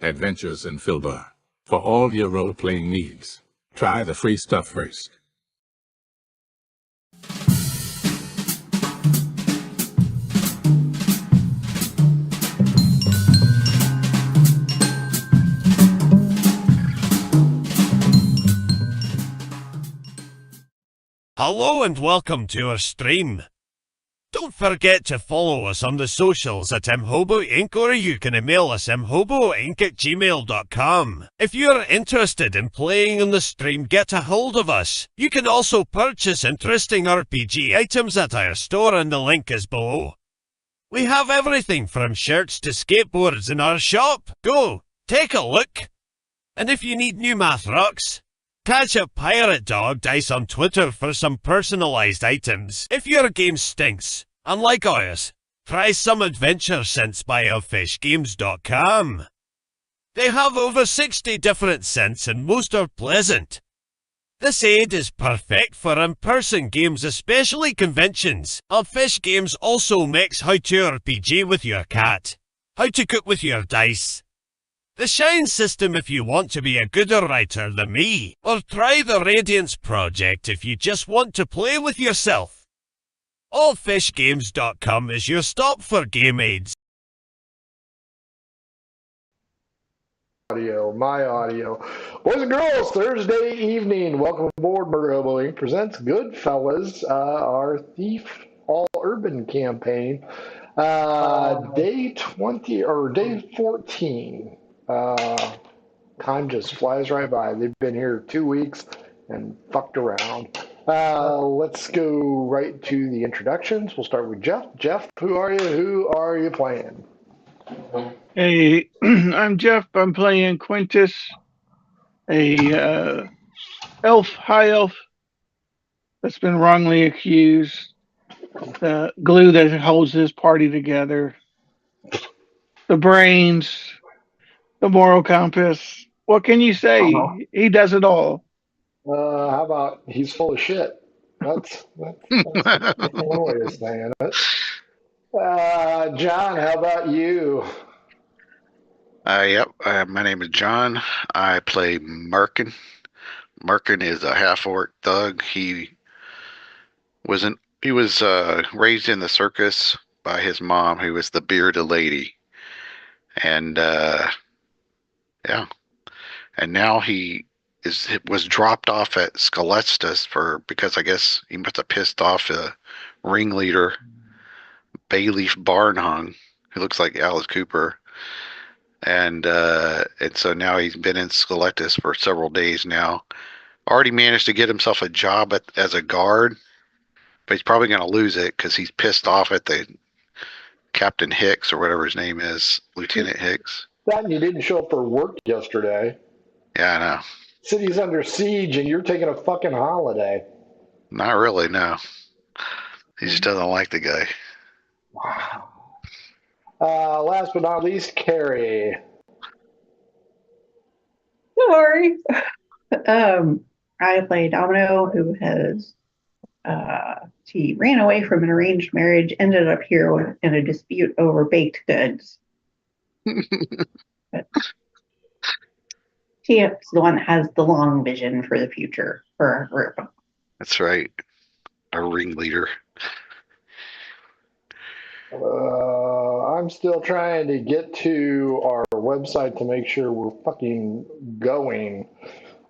adventures in Filbar. For all your role-playing needs, try the free stuff first. Hello and welcome to our stream. Don't forget to follow us on the socials at mhobo Inc. or you can email us mhoboinc@gmail.com. If you're interested in playing on the stream, get a hold of us. You can also purchase interesting RPG items at our store and the link is below. We have everything from shirts to skateboards in our shop. Go, take a look. And if you need new math rocks, catch a Pirate Dog Dice on Twitter for some personalised items. If your game stinks, unlike ours, try some adventure scents by elfishgames.com. They have over 60 different scents and most are pleasant. This aid is perfect for in-person games, especially conventions. Elfish Games also makes how to RPG with your cat, how to cook with your dice, the Shine system if you want to be a gooder writer than me, or try the Radiance project if you just want to play with yourself. Allfishgames.com is your stop for game aids. My audio. Boys and girls, Thursday evening. Welcome aboard. Murder Hobo Inc. presents Goodfellas, our Thief All Urban campaign. Day 20 or day 14. Time just flies right by. They've been here 2 weeks and fucked around. Let's go right to the introductions. We'll start with Jeff. Jeff, who are you? Who are you playing? Hey, I'm Jeff. I'm playing Quintus, a high elf that's been wrongly accused. The glue that holds this party together, the brains, the moral compass. What can you say? He does it all. How about he's full of shit? That's one way of saying it. John, how about you? Yep. My name is John. I play Merkin. Merkin is a half-orc thug. He was raised in the circus by his mom, who was the bearded lady, and yeah, and now he was dropped off at Skelestus because I guess he must have pissed off a ringleader, Bayleaf Barnhung, who looks like Alice Cooper. And so now he's been in Skelectus for several days now. Already managed to get himself a job as a guard, but he's probably going to lose it because he's pissed off at the Captain Hicks or whatever his name is, Lieutenant Hicks. That and you didn't show up for work yesterday. Yeah, I know. City's under siege and you're taking a fucking holiday. Not really, no. He just doesn't like the guy. Wow. Last but not least, Carrie. Sorry. I play Domino, who has she ran away from an arranged marriage, ended up here in a dispute over baked goods. She is the one that has the long vision for the future for our group. That's right. Our ringleader. I'm still trying to get to our website to make sure we're fucking going.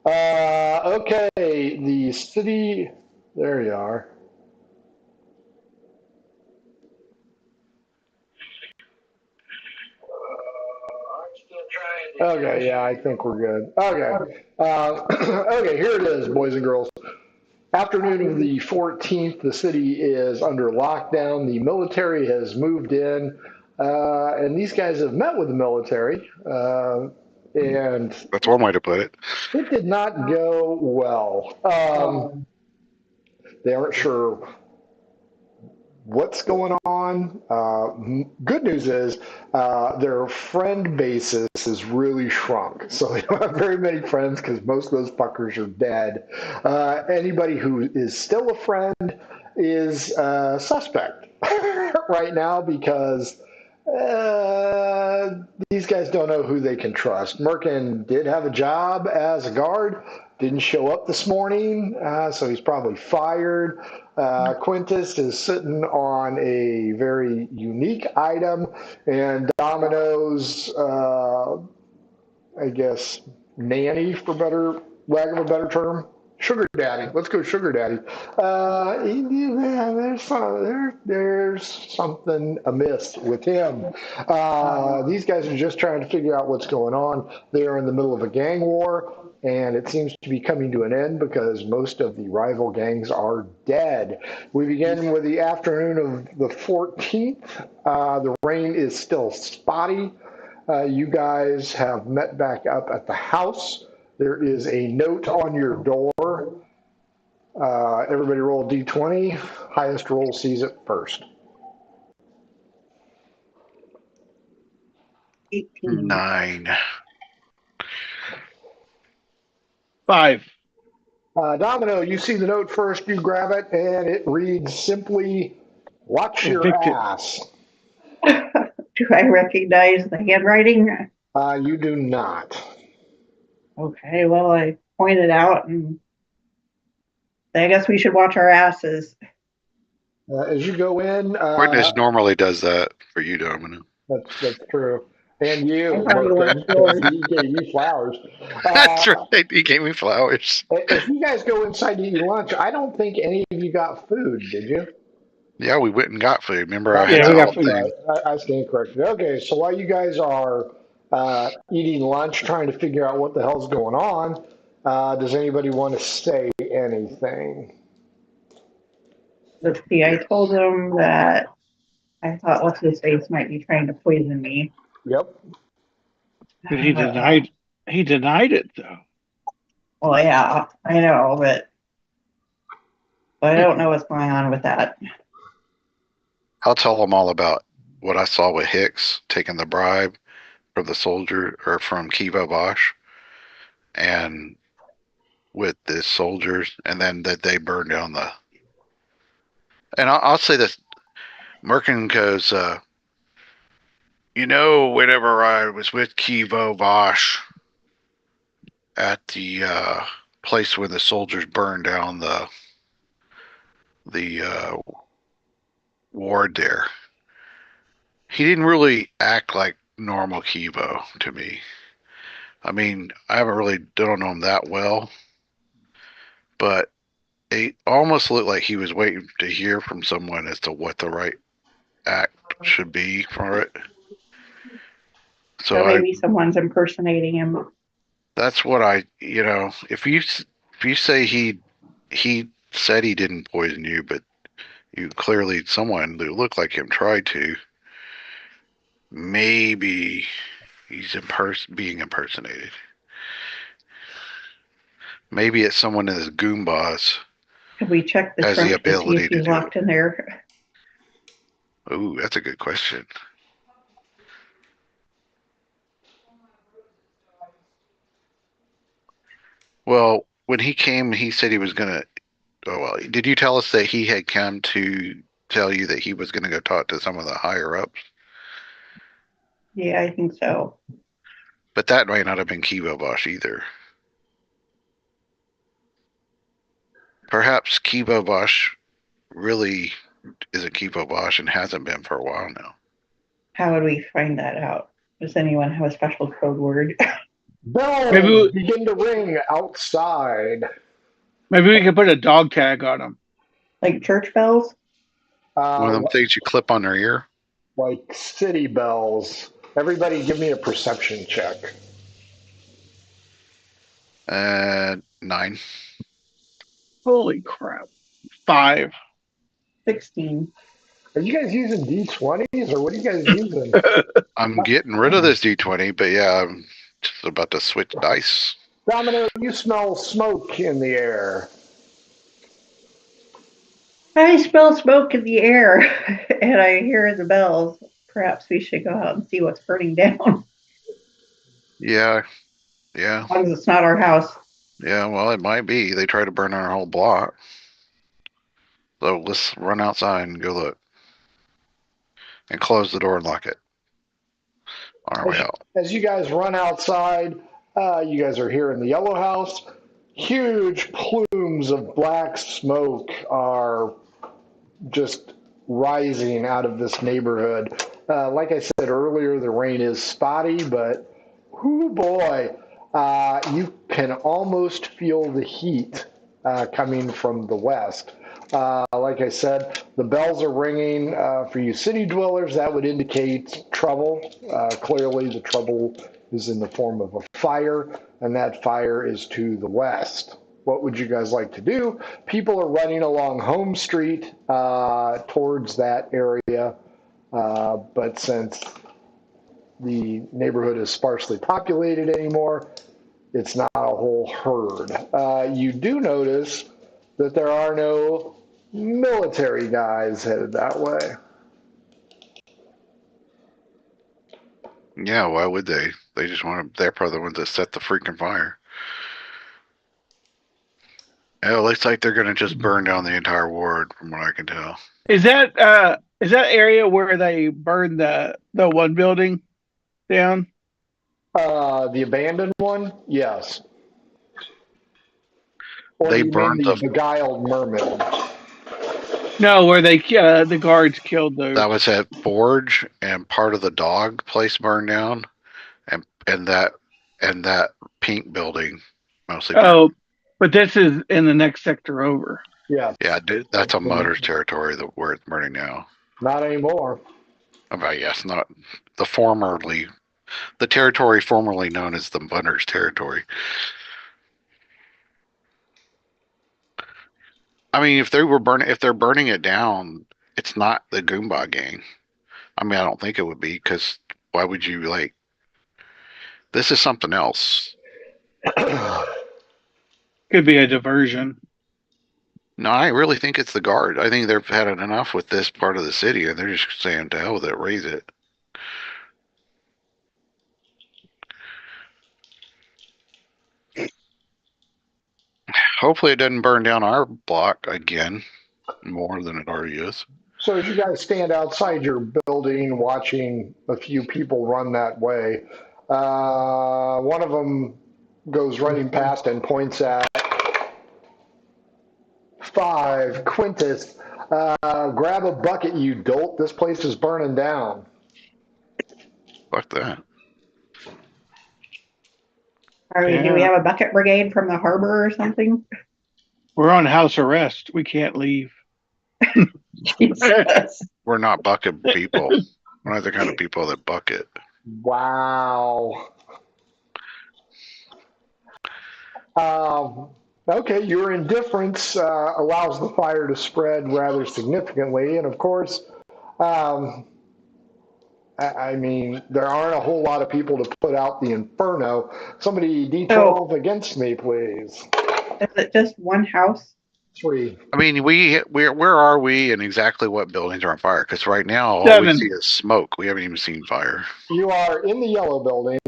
Okay, the city. There you are. Okay, yeah, I think we're good. Okay. Okay, here it is, boys and girls. Afternoon of the 14th, the city is under lockdown. The military has moved in, and these guys have met with the military, and that's one way to put it. It did not go well. They aren't sure what's going on. Good news is their friend basis is really shrunk. So they don't have very many friends because most of those fuckers are dead. Anybody who is still a friend is suspect right now because These guys don't know who they can trust. Merkin did have a job as a guard, didn't show up this morning, so he's probably fired. Quintus is sitting on a very unique item, and Domino's, I guess, nanny, for better lack of a better term. Sugar daddy. Let's go sugar daddy. There's something amiss with him. These guys are just trying to figure out what's going on. They are in the middle of a gang war, and it seems to be coming to an end because most of the rival gangs are dead. We begin with the afternoon of the 14th. The rain is still spotty. You guys have met back up at the house. There is a note on your door. Everybody roll a d20. Highest roll sees it first. 18. 9. 5. Domino, you see the note first. You grab it, and it reads simply, "Watch your Evicted. ass." Do I recognize the handwriting? You do not. Okay, well, I pointed out, and I guess we should watch our asses. As you go in, Witness normally does that for you, Domino. that's true. And you, I thought you were Merkin, yours. he gave you flowers. That's right. He gave me flowers. If you guys go inside to eat lunch, I don't think any of you got food, did you? Yeah, we went and got food. Remember, I had Yeah, that we got whole food. thing. I stand corrected. Okay, so while you guys are eating lunch, trying to figure out what the hell's going on, does anybody want to say anything? Let's see, I told him that I thought what's his face might be trying to poison me. Yep. But he denied it though. Well, yeah, I know, but I don't know what's going on with that. I'll tell them all about what I saw with Hicks taking the bribe from the soldier or from Kiva Bosch and with the soldiers, and then that they burned down the. And I'll say this: Merkin goes, whenever I was with Kivo Bosch at the place where the soldiers burned down the ward there, he didn't really act like normal Kivo to me. I mean, don't know him that well, but it almost looked like he was waiting to hear from someone as to what the right act should be for it. So maybe someone's impersonating him. That's what if you say he said he didn't poison you, but you clearly someone who looked like him tried to, maybe he's being impersonated. Maybe it's someone in his Goombas. Could we check the has trunk the ability to see if he's locked in there? Ooh, that's a good question. Well, when he came, he said he was gonna. Oh well, did you tell us that he had come to tell you that he was going to go talk to some of the higher ups? Yeah, I think so. But that might not have been Kivo Bosch either. Perhaps Kivo Bosch really isn't Kivo Bosch and hasn't been for a while now. How would we find that out? Does anyone have a special code word? Bells begin to ring outside. Maybe we could put a dog tag on them. Like church bells? One of them things you clip on their ear? Like city bells. Everybody give me a perception check. 9. Holy crap. 5. 16. Are you guys using D20s or what are you guys using? I'm getting rid of this D20, but yeah, I'm just about to switch dice. Domino, you smell smoke in the air. I smell smoke in the air and I hear the bells. Perhaps we should go out and see what's burning down. Yeah. As long as it's not our house. Yeah, well, it might be. They try to burn our whole block. So let's run outside and go look. And close the door and lock it. on our way out. As you guys run outside, you guys are here in the yellow house. Huge plumes of black smoke are just rising out of this neighborhood. Like I said earlier, the rain is spotty, but whoo boy, you can almost feel the heat coming from the west. Like I said, the bells are ringing. For you city dwellers, that would indicate trouble. Clearly, the trouble is in the form of a fire, and that fire is to the west. What would you guys like to do? People are running along Home Street towards that area, but since the neighborhood is sparsely populated anymore, it's not a whole herd. You do notice that there are no military guys headed that way. Yeah, why would they? They just want to. They're probably the ones that set the freaking fire. Yeah, it looks like they're gonna just burn down the entire ward, from what I can tell. Is that area where they burned the one building down? The abandoned one, yes. Or They you mean burned the the. beguiled mermaid? No, where they the guards killed those. That was at Forge, and part of the dog place burned down, and that pink building mostly burned. Oh, but this is in the next sector over. Yes. Yeah, that's a Mutter's territory where it's burning now. Not anymore. But yes, not the territory formerly known as the Mutter's territory. I mean, if they're burning it down, it's not the Goomba gang. I mean, I don't think it would be, because why would you this is something else. Could be a diversion. No, I really think it's the guard. I think they've had enough with this part of the city, and they're just saying, to hell with it, raise it. Hopefully it doesn't burn down our block again more than it already is. So as you guys stand outside your building watching a few people run that way, one of them goes running past and points at 5. Quintus, grab a bucket, you dolt. This place is burning down. Fuck that. Do we have a bucket brigade from the harbor or something? We're on house arrest. We can't leave. Jesus. We're not bucket people. We're not the kind of people that bucket. Wow. Okay, your indifference allows the fire to spread rather significantly. And of course, I mean, there aren't a whole lot of people to put out the inferno. Somebody D12 against me, please. Is it just one house? 3. I mean, where are we, and exactly what buildings are on fire? Because right now, all 7. we see is smoke. We haven't even seen fire. You are in the yellow building.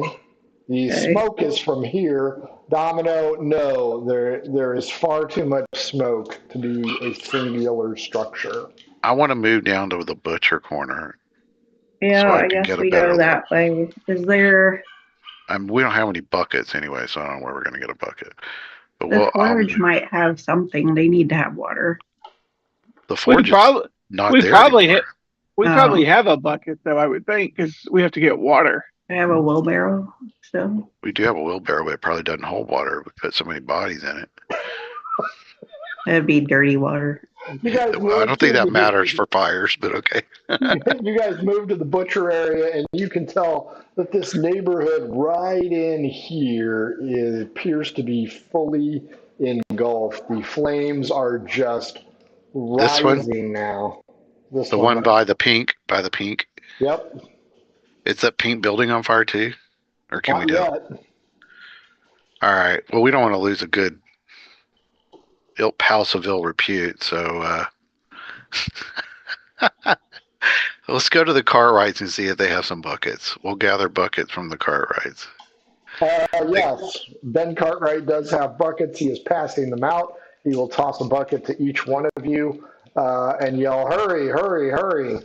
The smoke is from here. Domino, no, there is far too much smoke to be a singular structure. I want to move down to the butcher corner. Yeah, So I I can guess get a we better go that way. Is there... We don't have any buckets anyway, so I don't know where we're going to get a bucket. But The forge might have something. They need to have water. The forge is not we there probably anymore. We probably have a bucket, though, I would think, because we have to get water. I have a wheelbarrow, so. We do have a wheelbarrow, but it probably doesn't hold water. We put so many bodies in it. That'd be dirty water. Well, I don't think that matters for fires, but okay. You guys move to the butcher area, and you can tell that this neighborhood right in here appears to be fully engulfed. The flames are just rising now. The one by the pink. Yep. Is that pink building on fire too? Or can we tell? Yet. All right. Well, we don't want to lose a good house of ill repute, so let's go to the Cartwrights and see if they have some buckets. We'll gather buckets from the Cartwrights. Yes, Ben Cartwright does have buckets. He is passing them out. He will toss a bucket to each one of you and yell, "Hurry, hurry, hurry."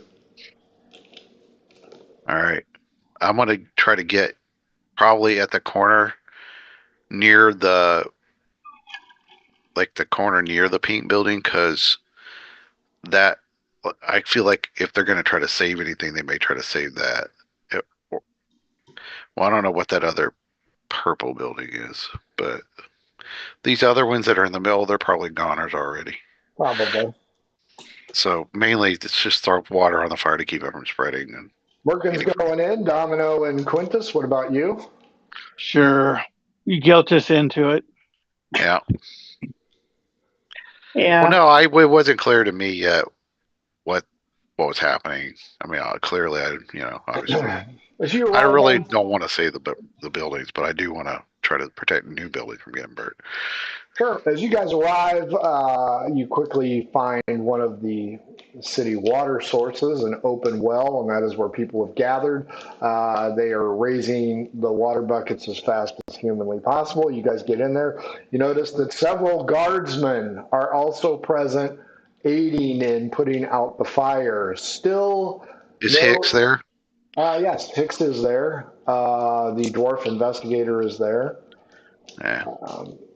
All right. I'm gonna try to get probably at the corner near the corner near the paint building, because that I feel like if they're gonna try to save anything, they may try to save that. Well, I don't know what that other purple building is, but these other ones that are in the middle, they're probably goners already. Probably. So mainly it's just throw water on the fire to keep it from spreading. And Merkin's going in. Domino and Quintus, what about you? Sure. You guilt us into it. yeah. Yeah. Well, no, it wasn't clear to me yet what was happening. I mean, clearly, obviously, As you I arrive really on- don't want to save the buildings, but I do want to try to protect new buildings from getting burnt. Sure. As you guys arrive, you quickly find one of the city water sources, an open well, and that is where people have gathered. They are raising the water buckets as fast as humanly possible. You guys get in there. You notice that several guardsmen are also present, aiding in putting out the fire. Still, Is Hicks there? Yes, Hicks is there. The dwarf investigator is there. Yeah.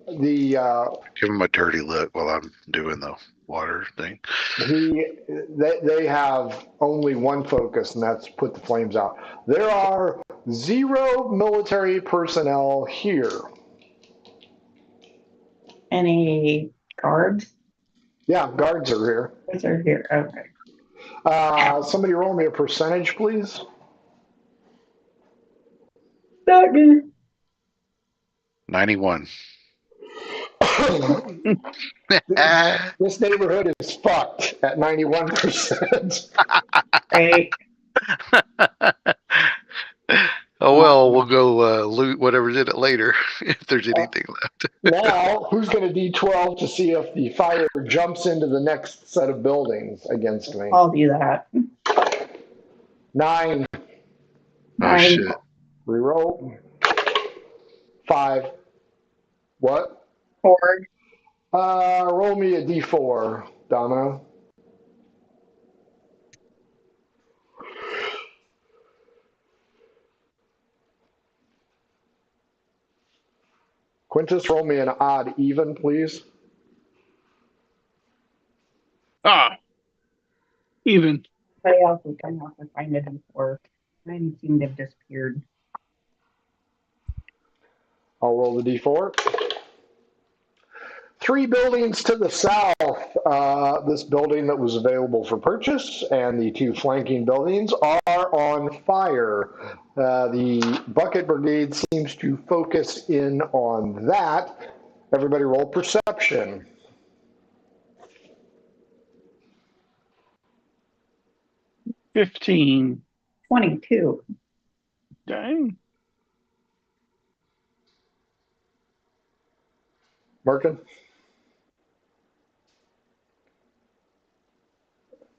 The Give him a dirty look while I'm doing the water thing. they have only one focus, and that's put the flames out. There are 0 military personnel here. Any guards? Yeah, guards are here. Guards are here. Okay. Somebody roll me a percentage, please. Not good. 91. This neighborhood is fucked at 91%. Right. Oh well, we'll go loot whatever's in it later if there's anything left. Now, who's going to D12 to see if the fire jumps into the next set of buildings against me? I'll do that. 9. Oh 9. shit! Reroll. 5. What? 4. Roll me a D4, Domino. Quintus, roll me an odd even, please. Even. But I also kind of have to find it before. Mine seem to have disappeared. I'll roll the D4. 3 buildings to the south. This building that was available for purchase and the 2 flanking buildings are on fire. The bucket brigade seems to focus in on that. Everybody roll perception. 15. 22. Dang. Merkin?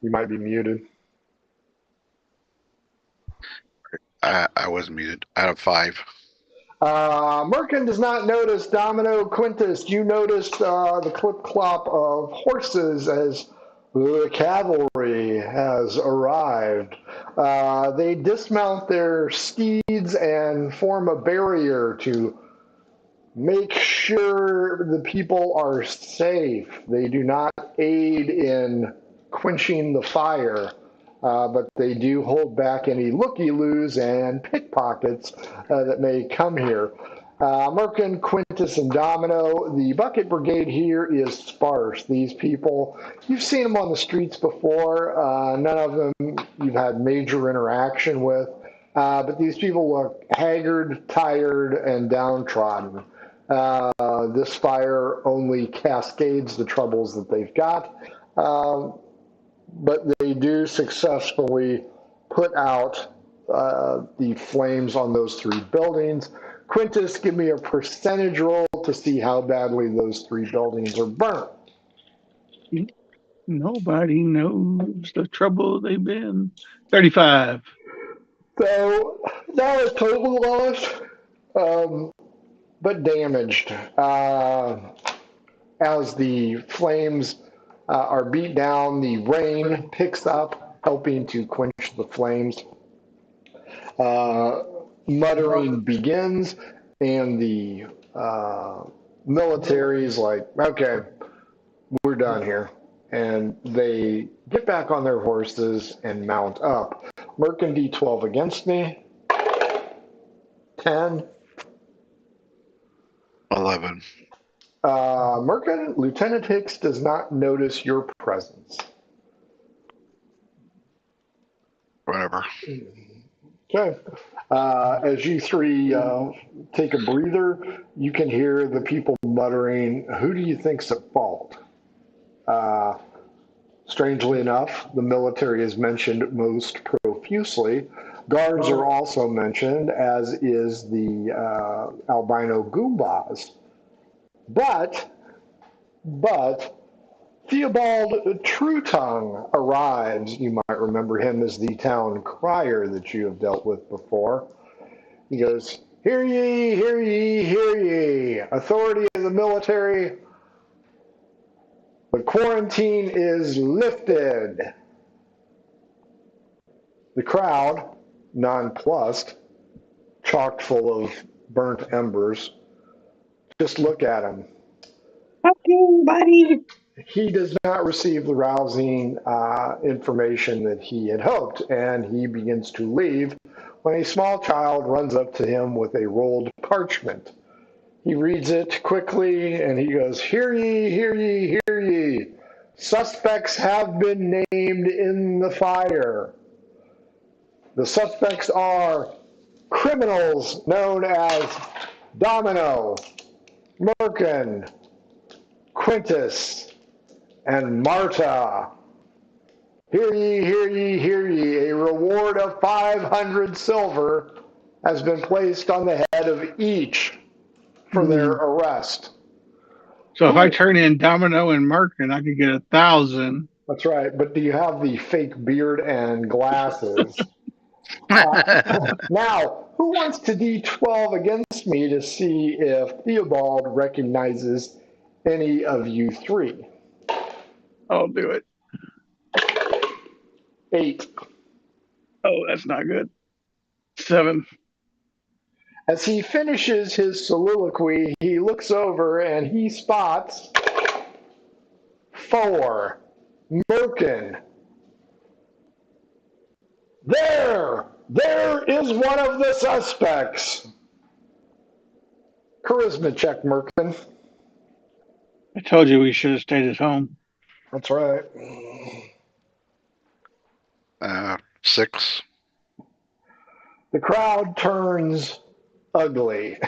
You might be muted. I was muted. Out of 5. Merkin does not notice. Domino, Quintus, you noticed the clip-clop of horses as the cavalry has arrived. They dismount their steeds and form a barrier to make sure the people are safe. They do not aid in quenching the fire, but they do hold back any looky-loos and pickpockets that may come here. Merkin, Quintus, and Domino, the bucket brigade here is sparse. These people, you've seen them on the streets before. None of them you've had major interaction with. But these people look haggard, tired, and downtrodden. This fire only cascades the troubles that they've got. But they do successfully put out the flames on those 3 buildings. Quintus, give me a percentage roll to see how badly those 3 buildings are burnt. Nobody knows the trouble they've been. 35. So that was total loss, but damaged. As the flames are beat down, the rain picks up, helping to quench the flames. Muttering begins, and the military's like, okay, we're done here. And they get back on their horses and mount up. Merkin D12 against me. 10. 11. Merkin, Lieutenant Hicks does not notice your presence. Whatever. Okay. As you three take a breather, you can hear the people muttering, who do you think's at fault? Strangely enough, the military is mentioned most profusely. Guards are also mentioned, as is the albino Goombas. But Theobald Truetongue arrives. You might remember him as the town crier that you have dealt with before. He goes, hear ye, hear ye, hear ye. Authority of the military, the quarantine is lifted. The crowd, nonplussed, chock full of burnt embers, just look at him. Okay, buddy. He does not receive the rousing information that he had hoped, and he begins to leave when a small child runs up to him with a rolled parchment. He reads it quickly, and he goes, hear ye, hear ye, hear ye. Suspects have been named in the fire. The suspects are criminals known as Domino, Merkin, Quintus, and Marta. Hear ye, hear ye, hear ye. A reward of 500 silver has been placed on the head of each for their arrest. So if I turn in Domino and Merkin, I could get 1,000. That's right, but do you have the fake beard and glasses? Now, who wants to D12 against me to see if Theobald recognizes any of you three? I'll do it. 8. Oh, that's not good. 7. As he finishes his soliloquy, he looks over and he spots 4. Merkin. There is one of the suspects. Charisma check, Merkin. I told you we should have stayed at home. That's right. 6. The crowd turns ugly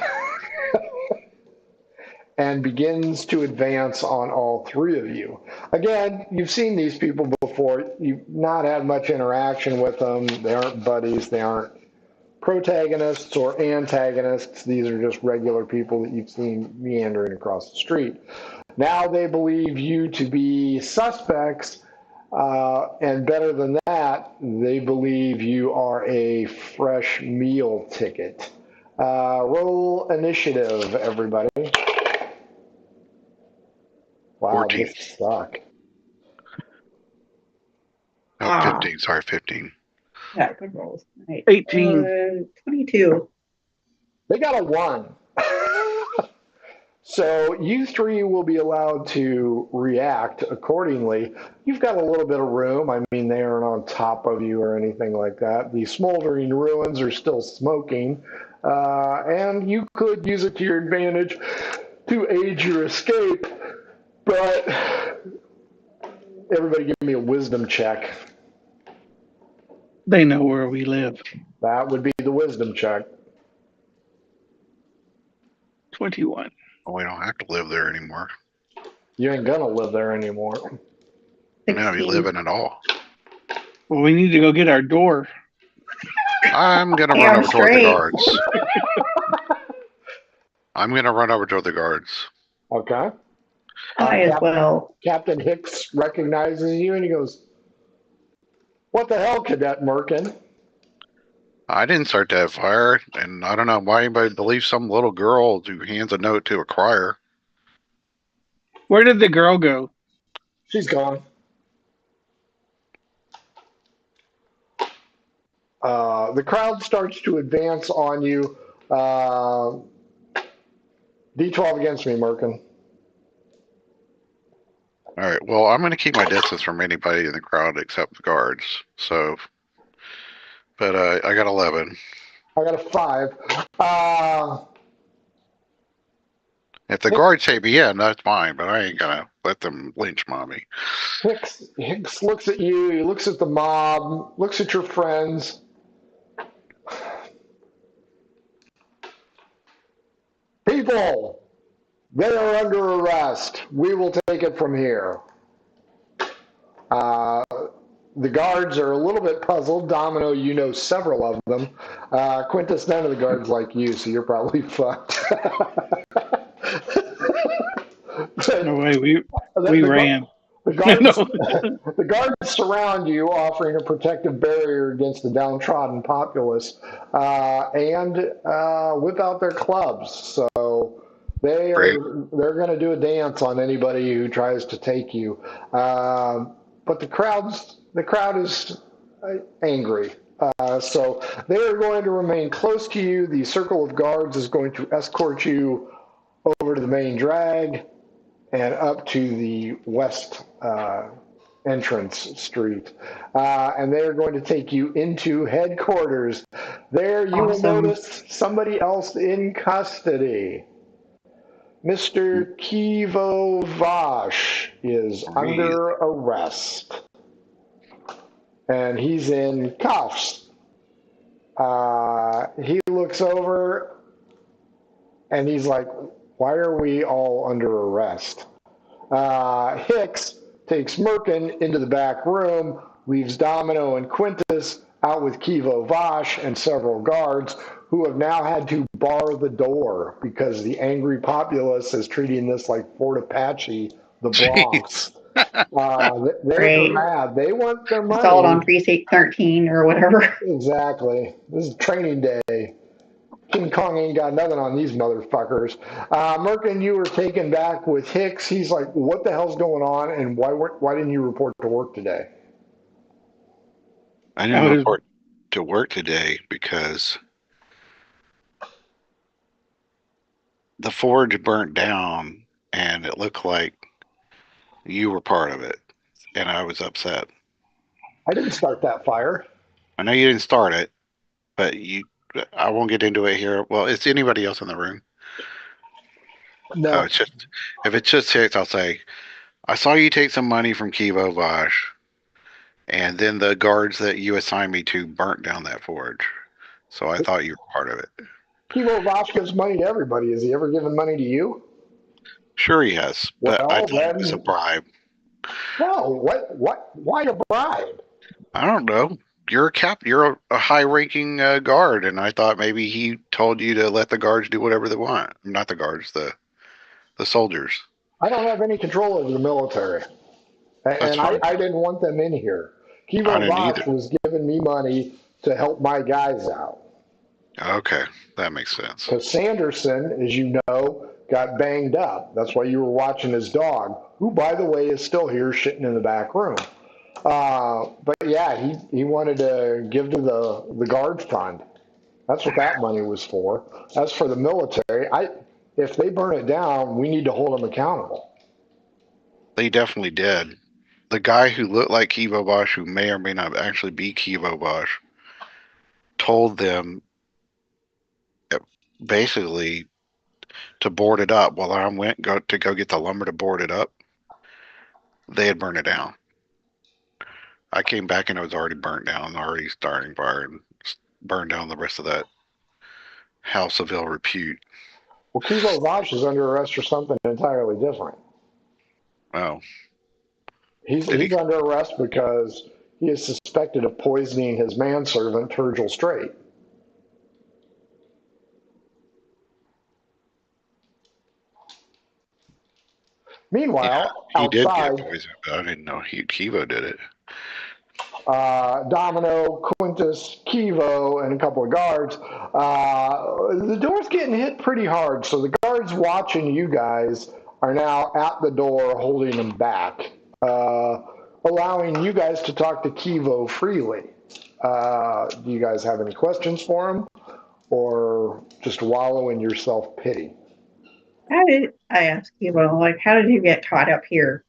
and begins to advance on all three of you. Again, you've seen these people before. You've not had much interaction with them. They aren't buddies. They aren't protagonists or antagonists. These are just regular people that you've seen meandering across the street. Now they believe you to be suspects, and better than that, they believe you are a fresh meal ticket. Roll initiative, everybody. Wow, 14. this suck. Oh, 15. Sorry, 15. Yeah, good rolls. Right. 18. 22. They got a 1. So you three will be allowed to react accordingly. You've got a little bit of room. I mean, they aren't on top of you or anything like that. The smoldering ruins are still smoking, and you could use it to your advantage to aid your escape. But everybody give me a wisdom check. They know where we live. That would be the wisdom check. 21. Oh, we don't have to live there anymore. You ain't gonna live there anymore. We don't be 16. living at all. Well, we need to go get our door. I'm going to Hey, run I'm over toward the straight. guards. I'm going to run over toward the guards. Okay. I as well. Captain Hicks recognizes you and he goes, "What the hell, Cadet Merkin?" I didn't start that fire, and I don't know why anybody believes some little girl who hands a note to a crier. Where did the girl go? She's gone. The crowd starts to advance on you. Uh, D12 against me, Merkin. All right. Well, I'm going to keep my distance from anybody in the crowd except the guards. So, but I got 11. I got a 5. Uh, If the guards take me in, that's fine. But I ain't gonna let them lynch mommy. Hicks looks at you. He looks at the mob. Looks at your friends. People, they are under arrest. We will take it from here. The guards are a little bit puzzled. Domino, you know several of them. Quintus, none of the guards like you, so you're probably fucked. No way, we the, ran. the guards, No. the guards surround you, offering a protective barrier against the downtrodden populace, and whip out their clubs. So Great. they're going to do a dance on anybody who tries to take you. But the crowd is angry. So they are going to remain close to you. The circle of guards is going to escort you over to the main drag and up to the west entrance street. And they are going to take you into headquarters. There you will Awesome. notice somebody else in custody. Mr. Kivo Vash is Breathe. under arrest. And he's in cuffs. He looks over and he's like, why are we all under arrest? Hicks takes Merkin into the back room, leaves Domino and Quintus out with Kivo Vash and several guards who have now had to bar the door because the angry populace is treating this like Fort Apache, the Bronx. They're Great. mad. They want their Assault on money. precinct 13 or whatever. Exactly. This is training day. King Kong ain't got nothing on these motherfuckers. Merkin, you were taken back with Hicks. He's like, what the hell's going on, and why didn't you report to work today? I I didn't was report to work today because the forge burnt down and it looked like you were part of it. And I was upset. I didn't start that fire. I know you didn't start it, but I won't get into it here. Well, is anybody else in the room? No. It's just, if it's just Hicks, I'll say, I saw you take some money from Kivo Vash, and then the guards that you assigned me to burnt down that forge. So I thought you were part of it. Kivo Vosh gives money to everybody. Has he ever given money to you? Sure he has, but I Well, thought it was a then, bribe. no. Why a bribe? I don't know. You're You're a high-ranking guard, and I thought maybe he told you to let the guards do whatever they want. Not the guards, the soldiers. I don't have any control over the military. That's And fine. I didn't want them in here. I Kivo didn't either. Vosh was giving me money to help my guys out. Okay, that makes sense. Because Sanderson, as you know, got banged up. That's why you were watching his dog, who, by the way, is still here shitting in the back room. But yeah, he wanted to give to the guard fund. That's what that money was for. As for the military, if they burn it down, we need to hold them accountable. They definitely did. The guy who looked like Kivo Bosch, who may or may not actually be Kivo Bosch, told them basically to board it up. While I went to go get the lumber to board it up, they had burned it down. I came back and it was already burnt down, already starting fire, and burned down the rest of that house of ill repute. Well, Kivo Vosh is under arrest for something entirely different. Oh, He's did he? under arrest because he is suspected of poisoning his manservant, Turgil Strait. Yeah, Meanwhile, he did get outside, poisoned, but I didn't know Kivo did it. Domino, Quintus, Kivo, and a couple of guards. The door's getting hit pretty hard, so the guards watching you guys are now at the door holding them back, allowing you guys to talk to Kivo freely. Do you guys have any questions for him, or just wallow in your self pity? How did I ask you? Well, like, how did you get caught up here?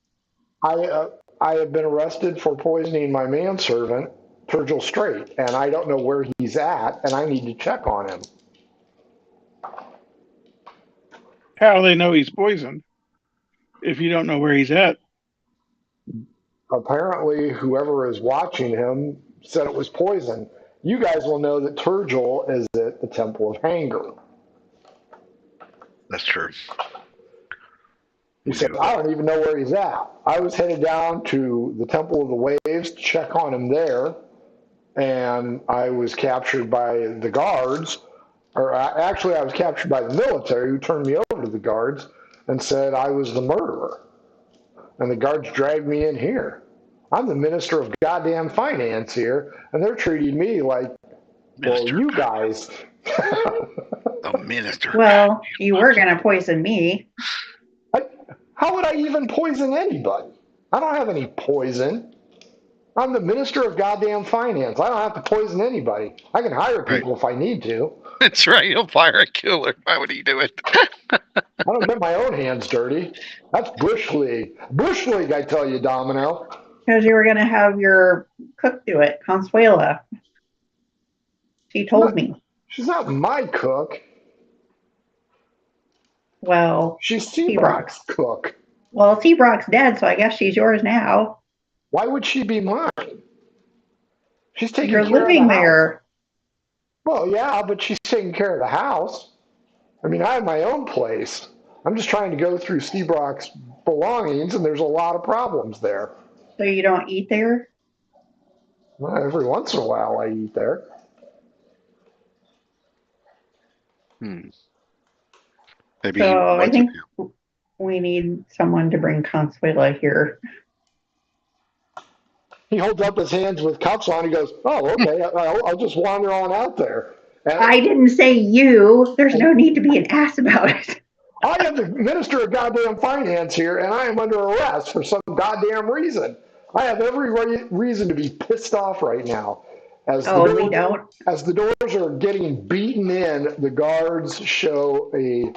I uh, I have been arrested for poisoning my manservant, Turgil Strait, and I don't know where he's at, and I need to check on him. How do they know he's poisoned if you don't know where he's at? Apparently, whoever is watching him said it was poison. You guys will know that Turgil is at the Temple of Hanger. That's true. He said, I don't even know where he's at. I was headed down to the Temple of the Waves to check on him there, and I was captured by the guards. Or actually, I was captured by the military, who turned me over to the guards and said I was the murderer. And the guards dragged me in here. I'm the minister of goddamn finance here, and they're treating me like, well, you guys. The minister. Well, you were going to poison me. How would I even poison anybody? I don't have any poison. I'm the minister of goddamn finance. I don't have to poison anybody. I can hire people if I need to. That's right. He'll fire a killer. Why would he do it? I don't get my own hands dirty. That's Bush League. Bush League, I tell you, Domino. Because you were going to have your cook do it, Consuela. She told me. She's not my cook. Well, she's Seabrock's cook. Well, Seabrock's dead, so I guess she's yours now. Why would she be mine? She's taking You're care living of the there. House. Well, yeah, but she's taking care of the house. I mean, I have my own place. I'm just trying to go through Seabrock's belongings, and there's a lot of problems there. So you don't eat there? Well, every once in a while, I eat there. Maybe so I think we need someone to bring Consuela here. He holds up his hands with cuffs on. He goes, oh, okay, I'll just wander on out there. And I didn't say you. There's no need to be an ass about it. I am the minister of goddamn finance here, and I am under arrest for some goddamn reason. I have every reason to be pissed off right now. As the doors are getting beaten in, the guards show a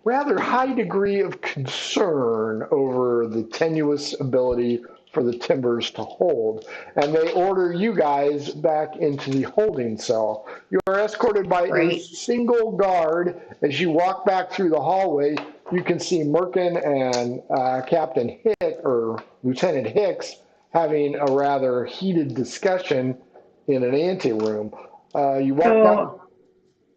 rather high degree of concern over the tenuous ability for the timbers to hold, and they order you guys back into the holding cell. You are escorted by a single guard. As you walk back through the hallway, you can see Merkin and Captain Hicks, or Lieutenant Hicks, having a rather heated discussion in an anteroom. You walk down.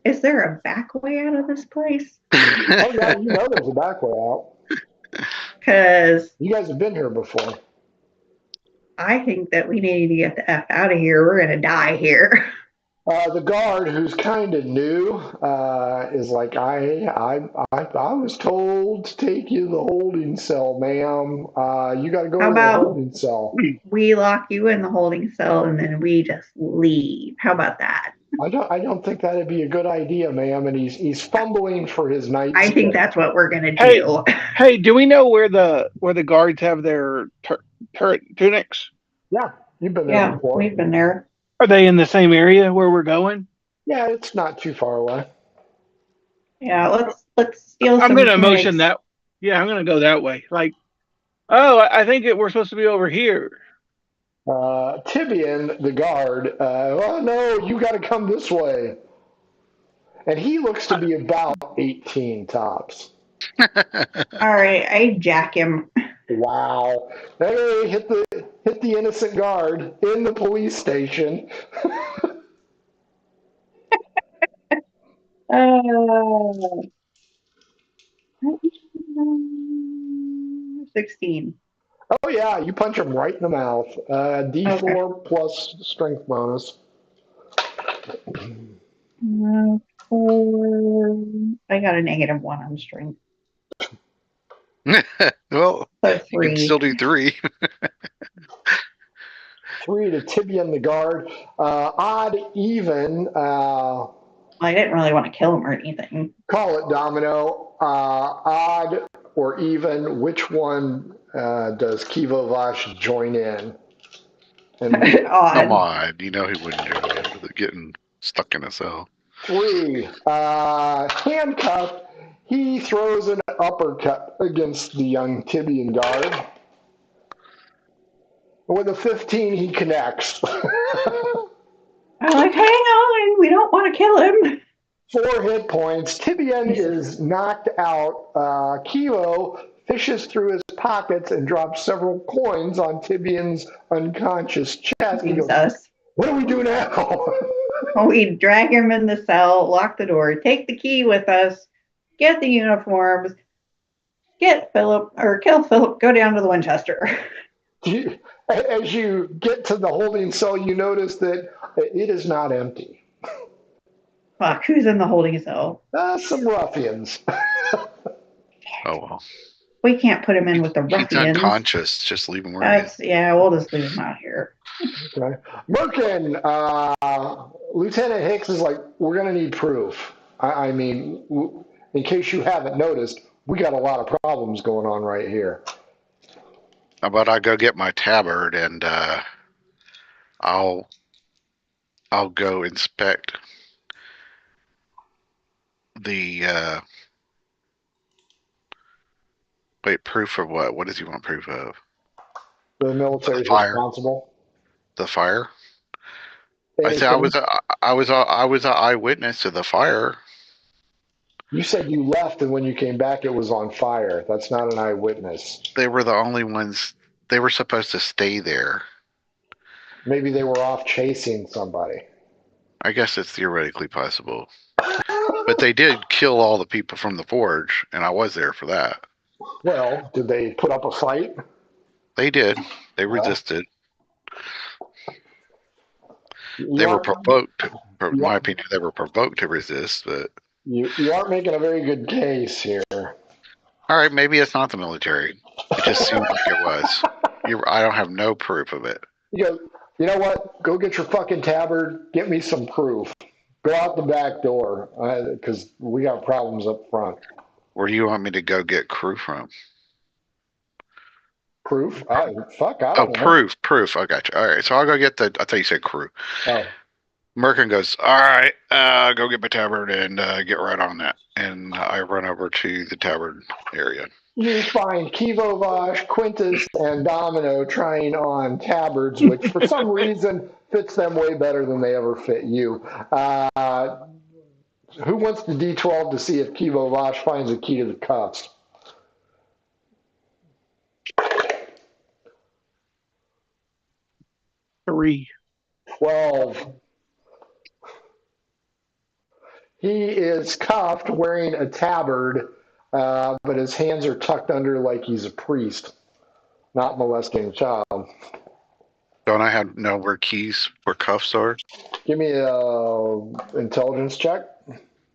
Is there a back way out of this place? Oh yeah, you know there's a back way out. Because you guys have been here before. I think that we need to get the F out of here. We're going to die here. The guard, who's kind of new, is like, I was told to take you to the holding cell, ma'am. You got to go to the holding cell. We lock you in the holding cell and then we just leave. How about that? I don't think that'd be a good idea, ma'am. And he's fumbling for his night. I think that's what we're gonna do. Hey, do we know where the guards have their turret tunics? Yeah, you've been there before. We've been there. Are they in the same area where we're going? Yeah, it's not too far away. Yeah, let's steal. I'm gonna motion that. Yeah, I'm gonna go that way. Like, oh, I think we're supposed to be over here. Tibian, the guard, oh no, you got to come this way. And he looks to be about 18 tops. All right, I jack him. Wow. Hey, hit the innocent guard in the police station. 16. Oh yeah, you punch him right in the mouth. D4 plus strength bonus. 4. I got a -1 on strength. Well, so you can still do 3. 3 to Tibian the guard. Odd, even. I didn't really want to kill him or anything. Call it Domino. Odd or even, which one does Kivo Vash join in? And Come Odd. on, you know he wouldn't do it with getting stuck in a cell. 3, handcuffed. He throws an uppercut against the young Tibian guard. With a 15, he connects. I'm like, hang on, we don't want to kill him. 4 hit points. Tibian is knocked out. Kilo fishes through his pockets and drops several coins on Tibian's unconscious chest. He goes, Jesus. "What do we do now?" We drag him in the cell, lock the door, take the key with us, get the uniforms, get Philip, or kill Philip, go down to the Winchester. As you get to the holding cell, you notice that it is not empty. Fuck, who's in the holding cell? Some ruffians. Oh well. We can't put him in with the He's ruffians. unconscious. Just leave him where he is. Yeah, we'll just leave him out here. Okay. Merkin, Lieutenant Hicks is like, we're going to need proof. I mean, in case you haven't noticed, we got a lot of problems going on right here. How about I go get my tabard and I'll go inspect the wait, proof of what? What does he want proof of? The military is Fire. responsible. The fire? I said I was an eyewitness to the fire. You said you left, and when you came back, it was on fire. That's not an eyewitness. They were the only ones. They were supposed to stay there. Maybe they were off chasing somebody. I guess it's theoretically possible. But they did kill all the people from the forge, and I was there for that. Well, did they put up a fight? They did. They resisted. They were provoked. In my opinion, they were provoked to resist, but you aren't making a very good case here. All right, maybe it's not the military. It just seemed like it was. I don't have no proof of it. You know what? Go get your fucking tabard. Get me some proof. Go out the back door, because we got problems up front. Where do you want me to go get crew from? Proof? I don't know. Proof. I got you. All right, so I'll go get I thought you said crew. Oh. Merkin goes, all right, go get my tabard and get right on that. And I run over to the tabard area. You find Kivo, Vosh, Quintus, and Domino trying on tabards, which for some reason fits them way better than they ever fit you. Who wants the D12 to see if Kivo Vosh finds a key to the cuffs? Three. 12. He is cuffed wearing a tabard, but his hands are tucked under like he's a priest, not molesting a child. Don't I know where cuffs are? Give me an intelligence check.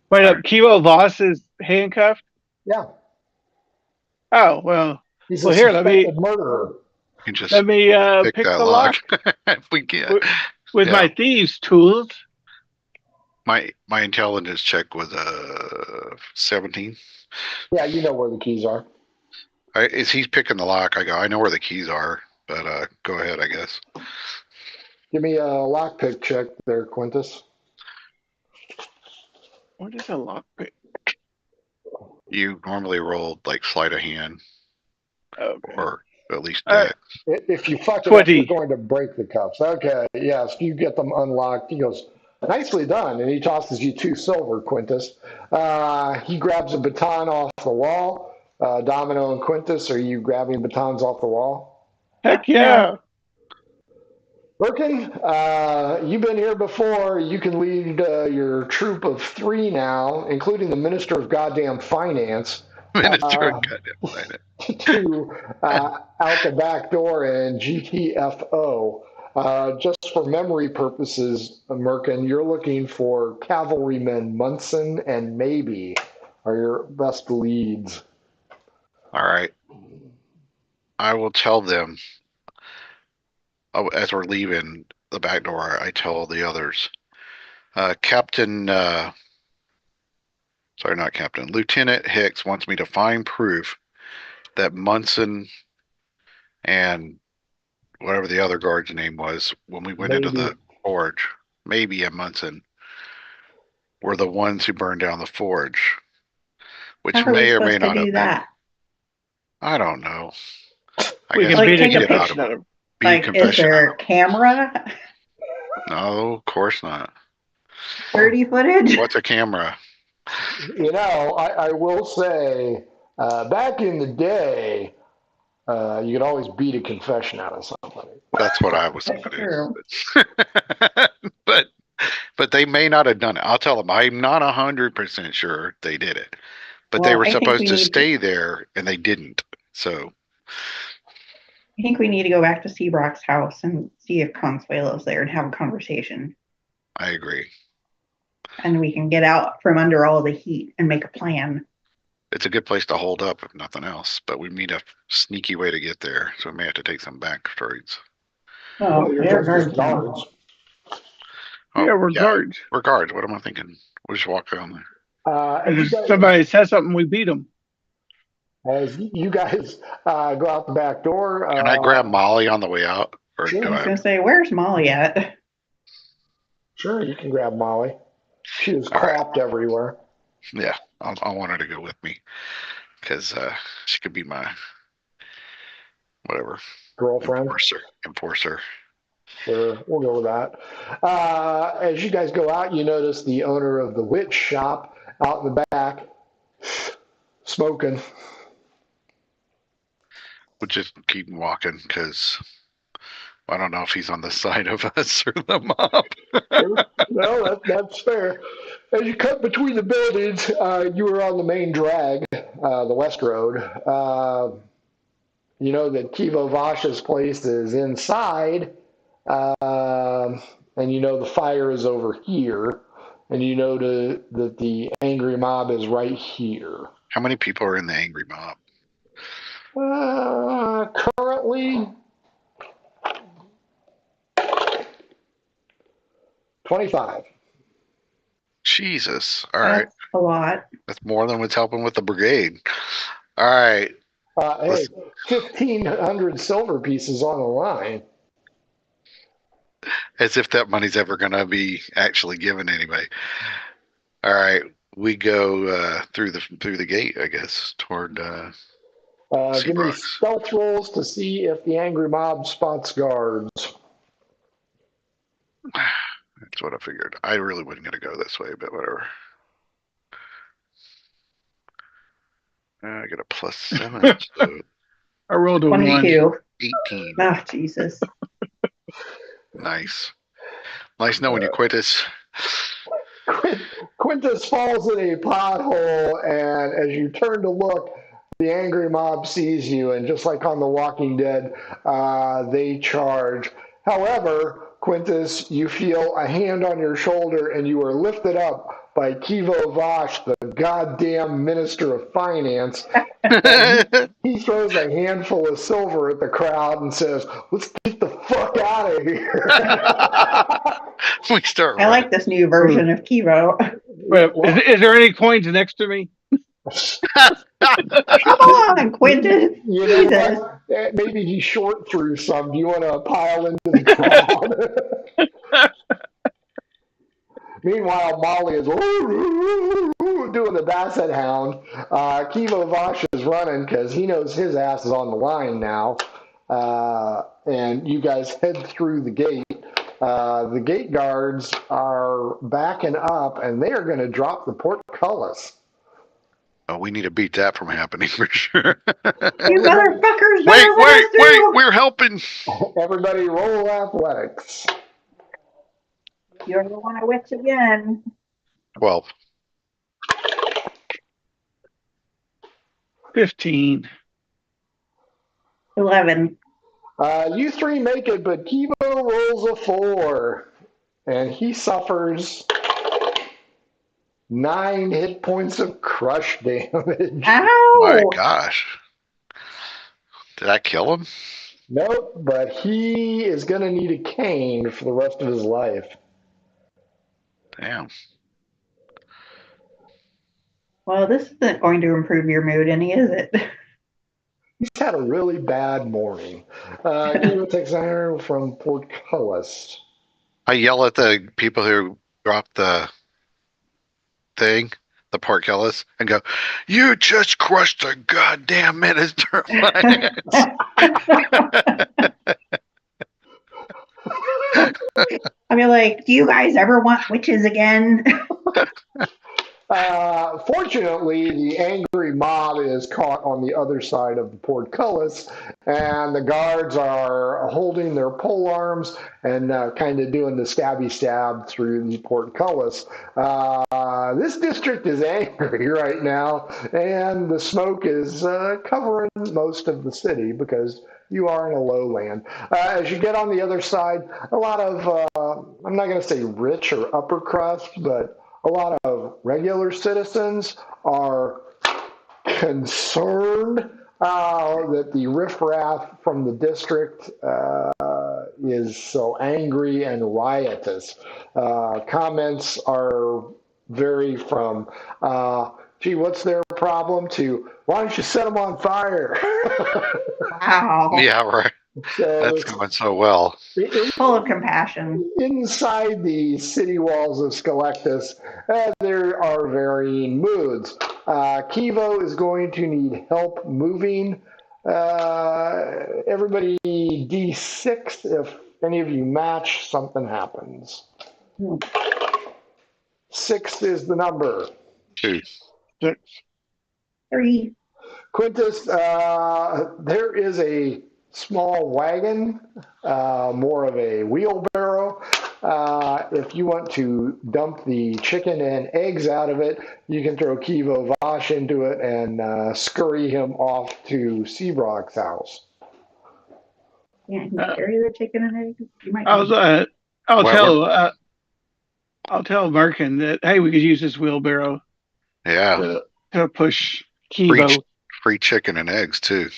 Wait up, Kilo Voss is handcuffed? Yeah. Oh, well. He's well, a here, let me murderer. You just let me pick the lock. If we can. With my thieves' tools. My intelligence check was 17. Yeah, you know where the keys are. Is he picking the lock? I go, I know where the keys are, but go ahead, I guess. Give me a lockpick check there, Quintus. What is a lockpick? You normally roll like sleight of hand. Okay. Or at least dex. If you fuck it 20. up, you're going to break the cuffs. Okay, yes, you get them unlocked. He goes, nicely done, and he tosses you 2 silver, Quintus. He grabs a baton off the wall. Domino and Quintus, are you grabbing batons off the wall? Heck yeah. Birkin, you've been here before. You can lead your troop of 3 now, including the Minister of Goddamn Finance. Minister of Goddamn Finance. To out the back door and GTFO. Just for memory purposes, Merkin, you're looking for cavalrymen Munson and Maybe are your best leads. All right. I will tell them as we're leaving the back door. I tell the others, Lieutenant Hicks wants me to find proof that Munson and whatever the other guard's name was, when we went into the forge, maybe and Munson, were the ones who burned down the forge, which How are we may or may supposed to not have do been. that? I don't know. I We guess can Like, beat a take a get out picture. of confession out of beat a Like, is confession there out a of camera? No, of course not. 30 footage? What's a camera? You know, I will say, back in the day, you could always beat a confession out of somebody. That's what I was That's going true. to do. but they may not have done it. I'll tell them I'm not 100% sure they did it, but they Well, were I think supposed we to need stay there and they didn't. So I think we need to go back to Seabrock's house and see if Consuelo's there and have a conversation. I agree. And we can get out from under all the heat and make a plan. It's a good place to hold up if nothing else, but we need a sneaky way to get there, so we may have to take some back streets. Oh, Well, you're they're just as guards now. guards. Oh, yeah, we're guards. we're guards. What am I thinking? We'll just walk down there. As you If guys, somebody says something, we beat them. as you guys go out the back door, Can I grab Molly on the way out, or Sure. do I was I? going to say, where's Molly at? Sure, you can grab Molly. She is All right. clopped everywhere. Yeah, I want her to go with me because she could be my whatever Girlfriend. enforcer. Sure, we'll go with that. As you guys go out, you notice the owner of the witch shop out in the back smoking. We'll just keep walking because I don't know if he's on the side of us or the mob. Sure. No, that's fair. As you cut between the buildings, you were on the main drag, the West Road. You know that Kivo Vash's place is inside, and you know the fire is over here, and you know that the angry mob is right here. How many people are in the angry mob? Currently, 25. Jesus. All right. That's a lot. That's more than what's helping with the brigade. All right. Hey, 1,500 silver pieces on the line. As if that money's ever going to be actually given anyway. All right. We go through the gate, I guess, toward Give me Seabrook's. stealth rolls to see if the angry mob spots guards. That's what I figured. I really wasn't going to go this way, but whatever. I got a +7, so I rolled a 22. 1. 18. Oh, Jesus. Nice. Nice knowing you, Quintus. Quintus falls in a pothole, and as you turn to look, the angry mob sees you, and just like on The Walking Dead, they charge. However, Quintus, you feel a hand on your shoulder, and you are lifted up by Kivo Vash, the goddamn Minister of Finance. He throws a handful of silver at the crowd and says, "Let's get the fuck out of here." We start I like this new version of Kivo. Wait, is there any coins next to me? Come on, Quentin. You know Jesus. what? Maybe he short threw some. Do you want to pile into the crowd? Meanwhile, Molly is doing the basset hound. Kivo Vash is running because he knows his ass is on the line now. And you guys head through the gate. The gate guards are backing up, and they are going to drop the portcullis. Oh, we need to beat that from happening for sure. You motherfuckers Wait, better let us through. we're helping. Everybody roll athletics. You ever want to witch again? 12. 15. 11. You three make it, but Kivo rolls a 4, and he suffers 9 hit points of crush damage. Ow! My gosh. Did I kill him? Nope, but he is going to need a cane for the rest of his life. Damn. Well, this isn't going to improve your mood any, is it? He's had a really bad morning. Kilo takes iron from Portcullis. I yell at the people who dropped the thing, the portcullis, and go, "You just crushed a goddamn minister of my hands." I mean, like, do you guys ever want witches again? Fortunately, the angry mob is caught on the other side of the portcullis, and the guards are holding their pole arms and kind of doing the stabby stab through the portcullis. This district is angry right now, and the smoke is covering most of the city because you are in a lowland. As you get on the other side, a lot of, I'm not going to say rich or upper crust, but a lot of regular citizens are concerned that the riffraff from the district is so angry and riotous. Comments are vary from, gee, what's their problem, to why don't you set them on fire? Wow. Yeah, right. So That's going so well. Full of compassion. inside the city walls of Skelectus, there are varying moods. Kivo is going to need help moving. Everybody D6. If any of you match, something happens. 6 is the number. 2. 6. 3. Quintus, there is a small wagon, more of a wheelbarrow. If you want to dump the chicken and eggs out of it, you can throw Kivo Vosh into it and scurry him off to Seabrock's house. Yeah, can you carry the chicken and eggs? You might. I'll Well, I'll tell Merkin that, hey, we could use this wheelbarrow Yeah, to push free, Kivo. free chicken and eggs too.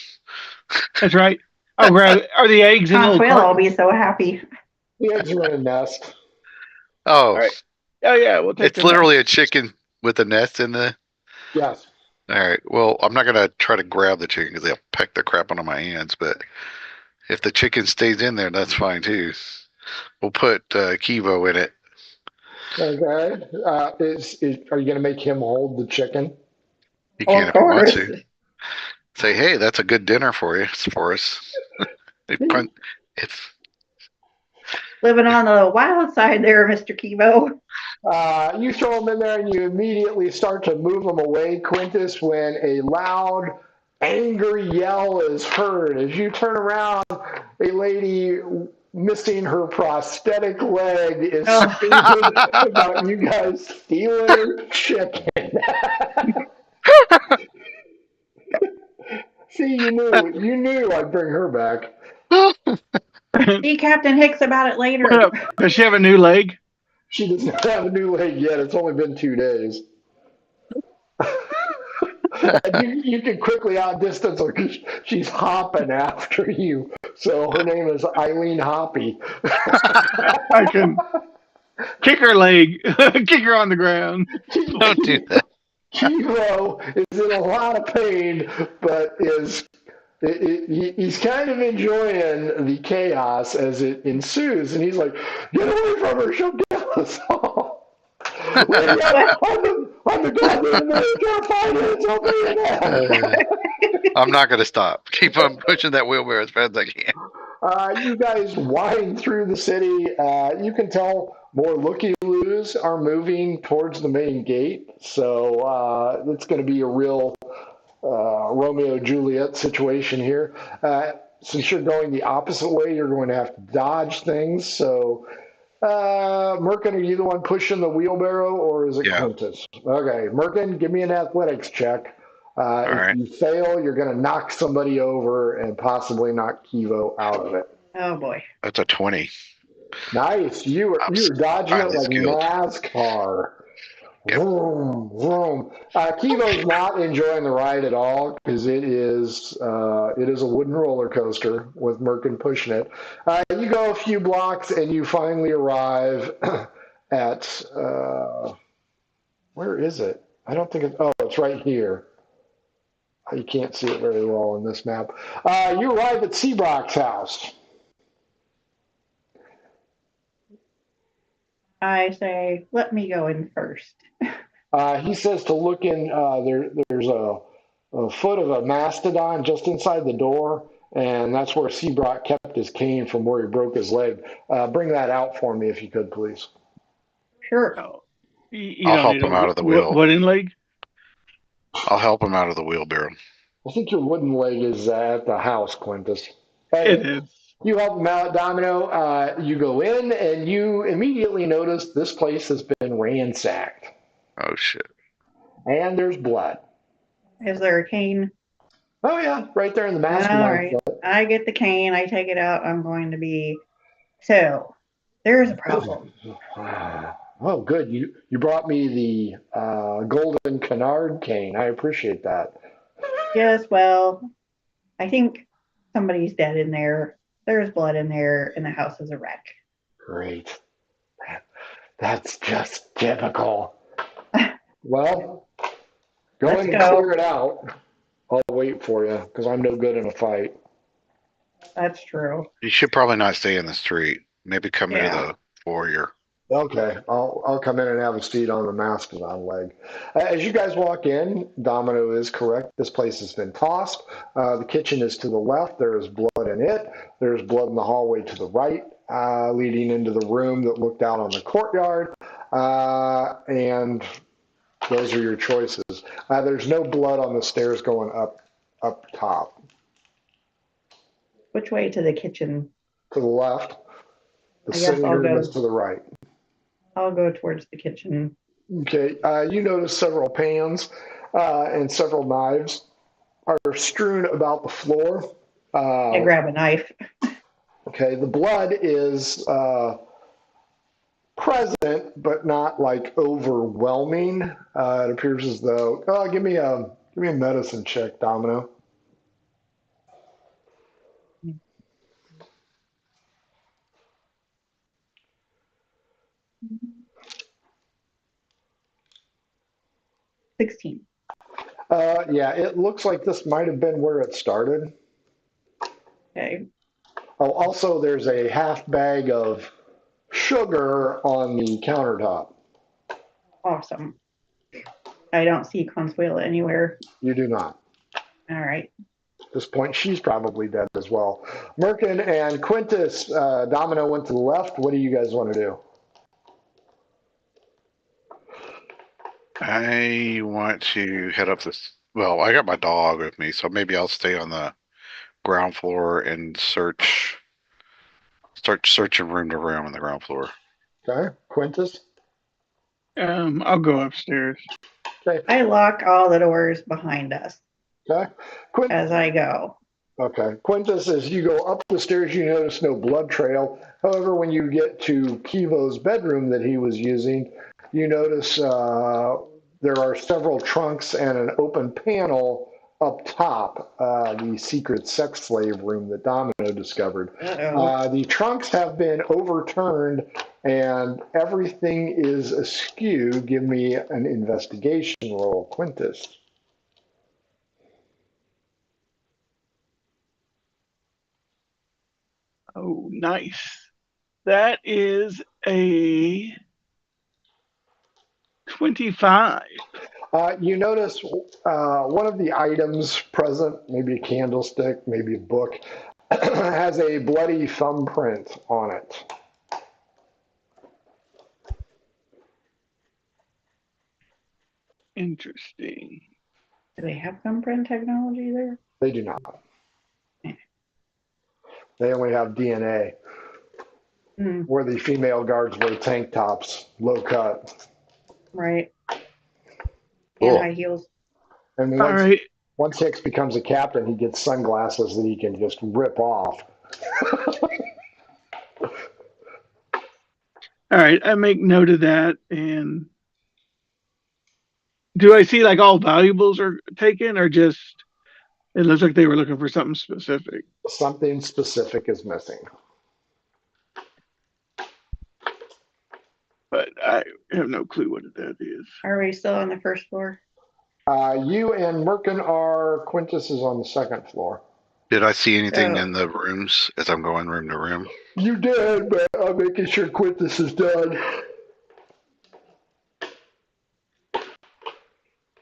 That's right. I'll grab it. Are the eggs in little Consuelo will cartons? be so happy. The eggs are in a nest. Oh, All right. Oh yeah, we'll take it's them. literally a chicken with a nest in the. Yes. All right. Well, I'm not gonna try to grab the chicken because they'll peck the crap out of my hands. But if the chicken stays in there, that's fine too. We'll put Kivo in it. Okay. Are you going to make him hold the chicken? He Oh, can of if he wants course. to. Say, hey, that's a good dinner for you. It's for us. It's Living on the wild side there, Mr. Kivo. You throw them in there and you immediately start to move them away, Quintus, when a loud, angry yell is heard. As you turn around, a lady missing her prosthetic leg is screaming about you guys stealing her chicken. See, you knew I'd bring her back. See Captain Hicks about it later. What up? Does she have a new leg? She does not have a new leg yet. It's only been 2 days. And you can quickly outdistance her because she's hopping after you. So her name is Eileen Hoppy. I can kick her leg, kick her on the ground. don't do that. Kivo is in a lot of pain, but he's kind of enjoying the chaos as it ensues. And he's like, get away from her. She'll kill us all. I'm the goddamn military finance over I'm not going to stop. Keep on pushing that wheelbarrow as fast as I can. You guys wind through the city. You can tell more looky-loos are moving towards the main gate. So it's going to be a real Romeo-Juliet situation here. Since you're going the opposite way, you're going to have to dodge things. So Merkin, are you the one pushing the wheelbarrow, or is it Quintus? Okay, Merkin, give me an athletics check. If you fail, you're going to knock somebody over and possibly knock Kivo out of it. Oh boy. That's a 20. Nice. You're dodging it like skilled. NASCAR. Yep. Vroom, vroom. Kivo's not enjoying the ride at all because it is a wooden roller coaster with Merkin pushing it. You go a few blocks and you finally arrive at where is it? I don't think it's right here. You can't see it very well on this map. You arrive at Seabrock's house. I say, let me go in first. He says to look in. There's a foot of a mastodon just inside the door, and that's where Seabrock kept his cane from where he broke his leg. Bring that out for me if you could, please. Sure. Oh, you I'll don't help need a him out of the wheel. wooden leg. I'll help him out of the wheelbarrow. I think your wooden leg is at the house, Quintus. It Hey, is. you help him out, Domino. You go in, and you immediately notice this place has been ransacked, Oh shit! and there's blood. Is there a cane? Oh yeah, right there in the All mastodon right. I get the cane. I take it out. I'm going to be. So, there's a problem. Oh, good. You brought me the golden canard cane. I appreciate that. Yes, well, I think somebody's dead in there. There's blood in there, and the house is a wreck. Great. That's just typical. Well, go Let's in and go. clear it out. I'll wait for you because I'm no good in a fight. That's true. You should probably not stay in the street. Maybe come into Yeah. the foyer. Okay, I'll come in and have a seat on the mastodon leg. As you guys walk in, Domino is correct. This place has been tossed. The kitchen is to the left. There is blood in it. There's blood in the hallway to the right, leading into the room that looked out on the courtyard. And those are your choices. There's no blood on the stairs going up top. Which way to the kitchen? To the left. The I guess sitting I'll room go. is to the right. I'll go towards the kitchen. Okay, you notice several pans and several knives are strewn about the floor. I grab a knife. Okay, the blood is present, but not like overwhelming. It appears as though. Give me a medicine check, Domino. Mm-hmm. 16. Yeah, it looks like this might have been where it started. Okay. Oh, also, there's a half bag of sugar on the countertop. Awesome. I don't see Consuela anywhere. You do not. All right. At this point, she's probably dead as well. Merkin and Quintus, Domino went to the left. What do you guys want to do? I want to head up this. Well, I got my dog with me, so maybe I'll stay on the ground floor and start searching room to room on the ground floor. Okay, Quintus. I'll go upstairs. Okay, I lock all the doors behind us okay. as I go. Okay, Quintus, as you go up the stairs, you notice no blood trail. However, when you get to Kivo's bedroom that he was using, you notice there are several trunks and an open panel up top, the secret sex slave room that Domino discovered. Uh-oh. The trunks have been overturned and everything is askew. Give me an investigation roll, Quintus. Oh, nice. That is a 25. You notice one of the items present, maybe a candlestick, maybe a book, has a bloody thumbprint on it. Interesting. Do they have thumbprint technology there? They do not. They only have DNA, where the female guards wear tank tops, low cut. Right. And Cool. high heels. And All right. once Hicks becomes a captain, he gets sunglasses that he can just rip off. All right. I make note of that. And do I see like all valuables are taken or just it looks like they were looking for something specific? Something specific is missing. But I have no clue what that is. Are we still on the first floor? You and Merkin are. Quintus is on the second floor. Did I see anything So in the rooms as I'm going room to room? You did, but I'm making sure Quintus is done.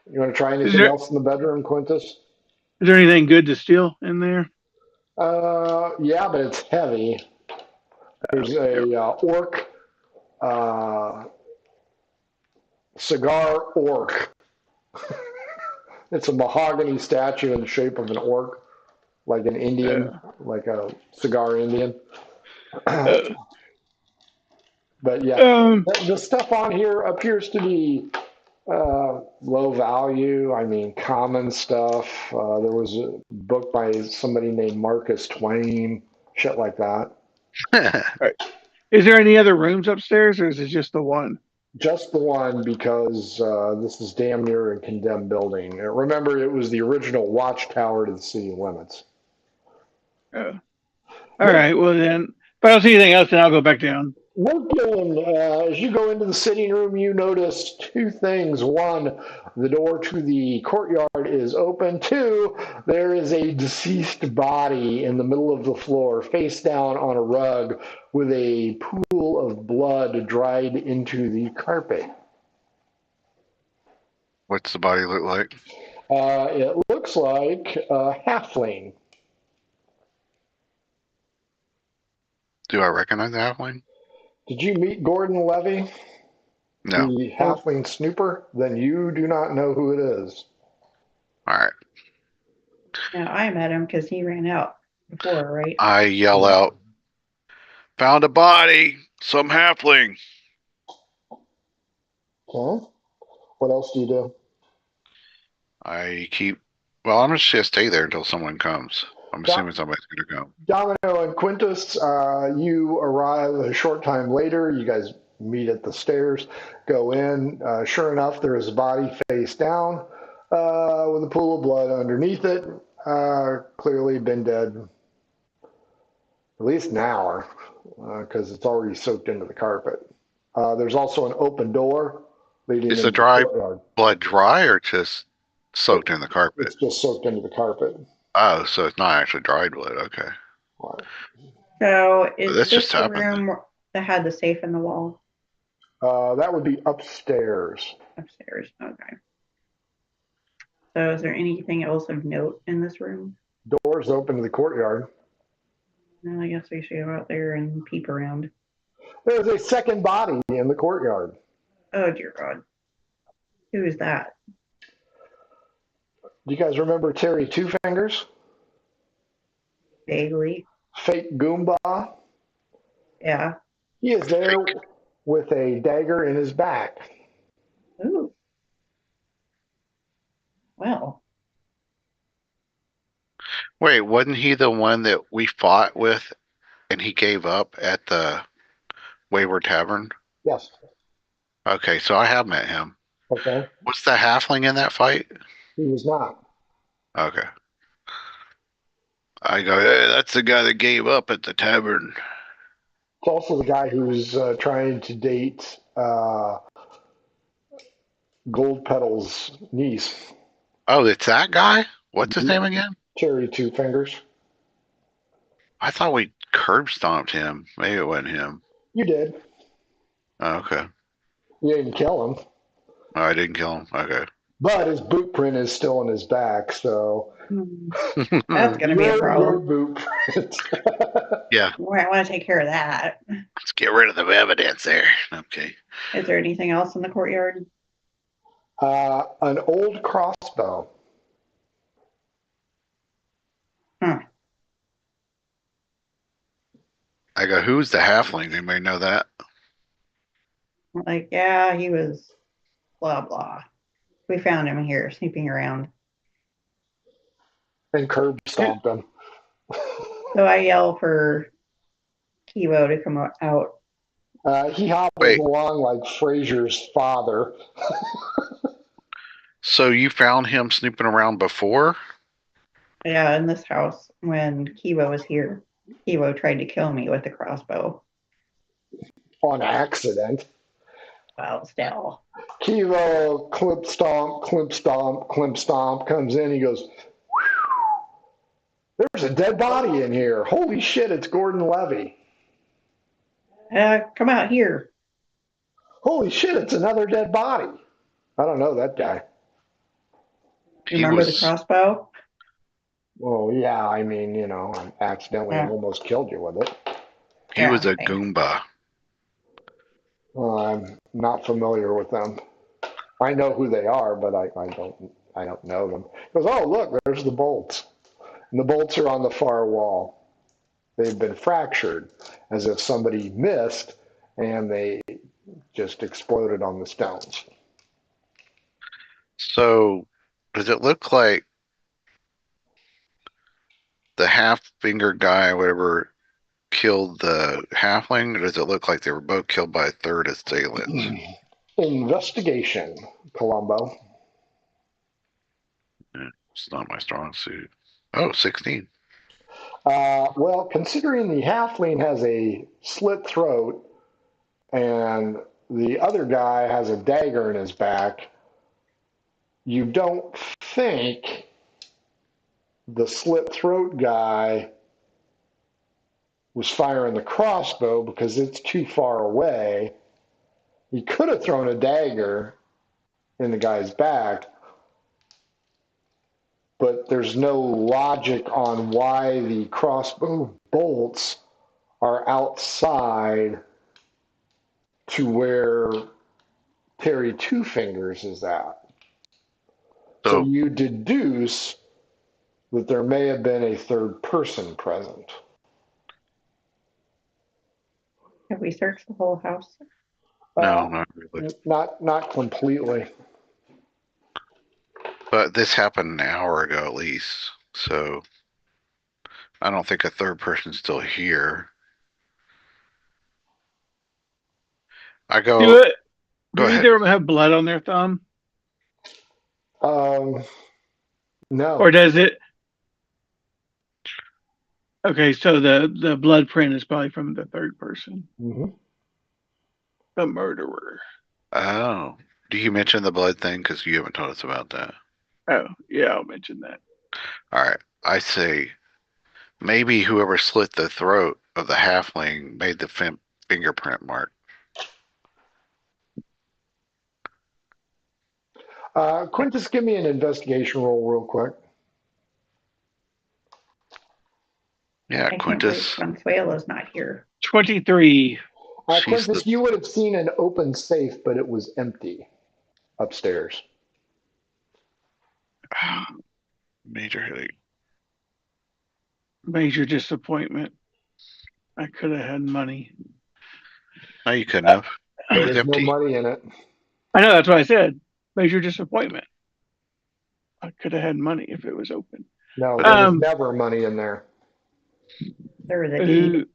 You want to try Is anything there else in the bedroom, Quintus? is there anything good to steal in there? Yeah, but it's heavy. There's Yep. a orc, uh, cigar orc. It's a mahogany statue in the shape of an orc, like an Indian, Uh, like a cigar Indian. uh, But yeah, um, the stuff on here appears to be low value. I mean, common stuff. There was a book by somebody named Marcus Twain, shit like that. right. Is there any other rooms upstairs, or is it just the one? Just the one because this is damn near a condemned building. Remember, it was the original watchtower to the city limits. Uh, all right. Well then, if I don't see anything else, then I'll go back down. We're doing, as you go into the sitting room, you notice two things. One, the door to the courtyard is open. Two, there is a deceased body in the middle of the floor, face down on a rug, with a pool of blood dried into the carpet. What's the body look like? It looks like a halfling. Do I recognize the halfling? Did you meet Gordon Levy, No. the oh, halfling snooper? Then you do not know who it is. All right. now I met him because he ran out before, right? I yell out, "Found a body! Some halfling!" Okay. What else do you do? I keep. Well, I'm just gonna stay there until someone comes. I'm assuming somebody's gonna come. Domino and Quintus, you arrive a short time later. You guys meet at the stairs, go in. Sure enough, there is a body face down with a pool of blood underneath it. Clearly been dead at least an hour because it's already soaked into the carpet. There's also an open door leading Is the into the dry courtyard. blood dry or just It, soaked in the carpet? it's just soaked into the carpet. Oh, so it's not actually dried blood. Okay. So is This just this the happened. room that had the safe in the wall That would be upstairs. upstairs? Okay. So is there anything else of note in this room? Doors open to the courtyard. No, I guess we should go out there and peep around. There's a second body in the courtyard. Oh dear God. Who is that? Do you guys remember Terry Two Fingers? Vaguely. Fake Goomba? Yeah. He is there with a dagger in his back. Ooh. Well. Wait, wasn't he the one that we fought with and he gave up at the Wayward Tavern? Yes. Okay, so I have met him. Okay. Was the halfling in that fight? He was not. Okay. I go, hey, that's the guy that gave up at the tavern. It's also the guy who's trying to date Gold Petal's niece, Oh, it's that guy? What's his name again? Terry Two Fingers. I thought we curb stomped him. Maybe it wasn't him. You did. Oh, okay. You didn't kill him, Oh, I didn't kill him. Okay. but his boot print is still on his back, so That's going to be a your problem. boot print. Yeah. I want to take care of that. Let's get rid of the evidence there. Okay. Is there anything else in the courtyard? An old crossbow. I go, who's the halfling? Anybody know that? Like, yeah, he was blah, blah. We found him here snooping around. And curb stomped him. So I yell for Kivo to come out. He hobbles Wait. along like Fraser's father. So you found him snooping around before? Yeah, in this house when Kivo was here. Kivo tried to kill me with a crossbow. On accident. Well, still. Kivo, clip stomp, clip stomp, clip stomp, comes in. He goes, there's a dead body in here. Holy shit, it's Gordon Levy. Come out here. Holy shit, it's another dead body. I don't know that guy. You He remember the was crossbow? Well, yeah, I mean, I accidentally Yeah. almost killed you with it. he was a thanks. Goomba. I'm not familiar with them. I know who they are, but I don't know them. He goes, oh look, there's the bolts. And the bolts are on the far wall. They've been fractured as if somebody missed and they just exploded on the stones. So, does it look like the half finger guy, whatever, killed the halfling, or does it look like they were both killed by third assailants? Investigation, Columbo. It's not my strong suit. Oh, 16. Well, considering the halfling has a slit throat and the other guy has a dagger in his back, you don't think the slit throat guy was firing the crossbow because it's too far away. He could have thrown a dagger in the guy's back, but there's no logic on why the crossbow bolts are outside to where Terry Two Fingers is at. So So, you deduce that there may have been a third person present. Have we searched the whole house? no, not really. Not completely. But this happened an hour ago at least. So, I don't think a third person's still here. I Do go, it. go Do ahead. either of them have blood on their thumb, Um, no. or does it? Okay, so the blood print is probably from the third person, Mm-hmm. the murderer. Oh, do you mention the blood thing? Because you haven't told us about that. Oh, yeah, I'll mention that. All right. I say maybe whoever slit the throat of the halfling made the fingerprint mark. Quintus, give me an investigation roll real quick. Yeah, I can't believe Quintus. Consuela's not here. 23. She's Quintus, you would have seen an open safe, but it was empty upstairs. major headache. Major disappointment. I could have had money. No, you couldn't have. It was There's no empty. money in it. I know, that's what I said. Major disappointment. I could have had money if it was open. No, there was never money in there. There was a deed.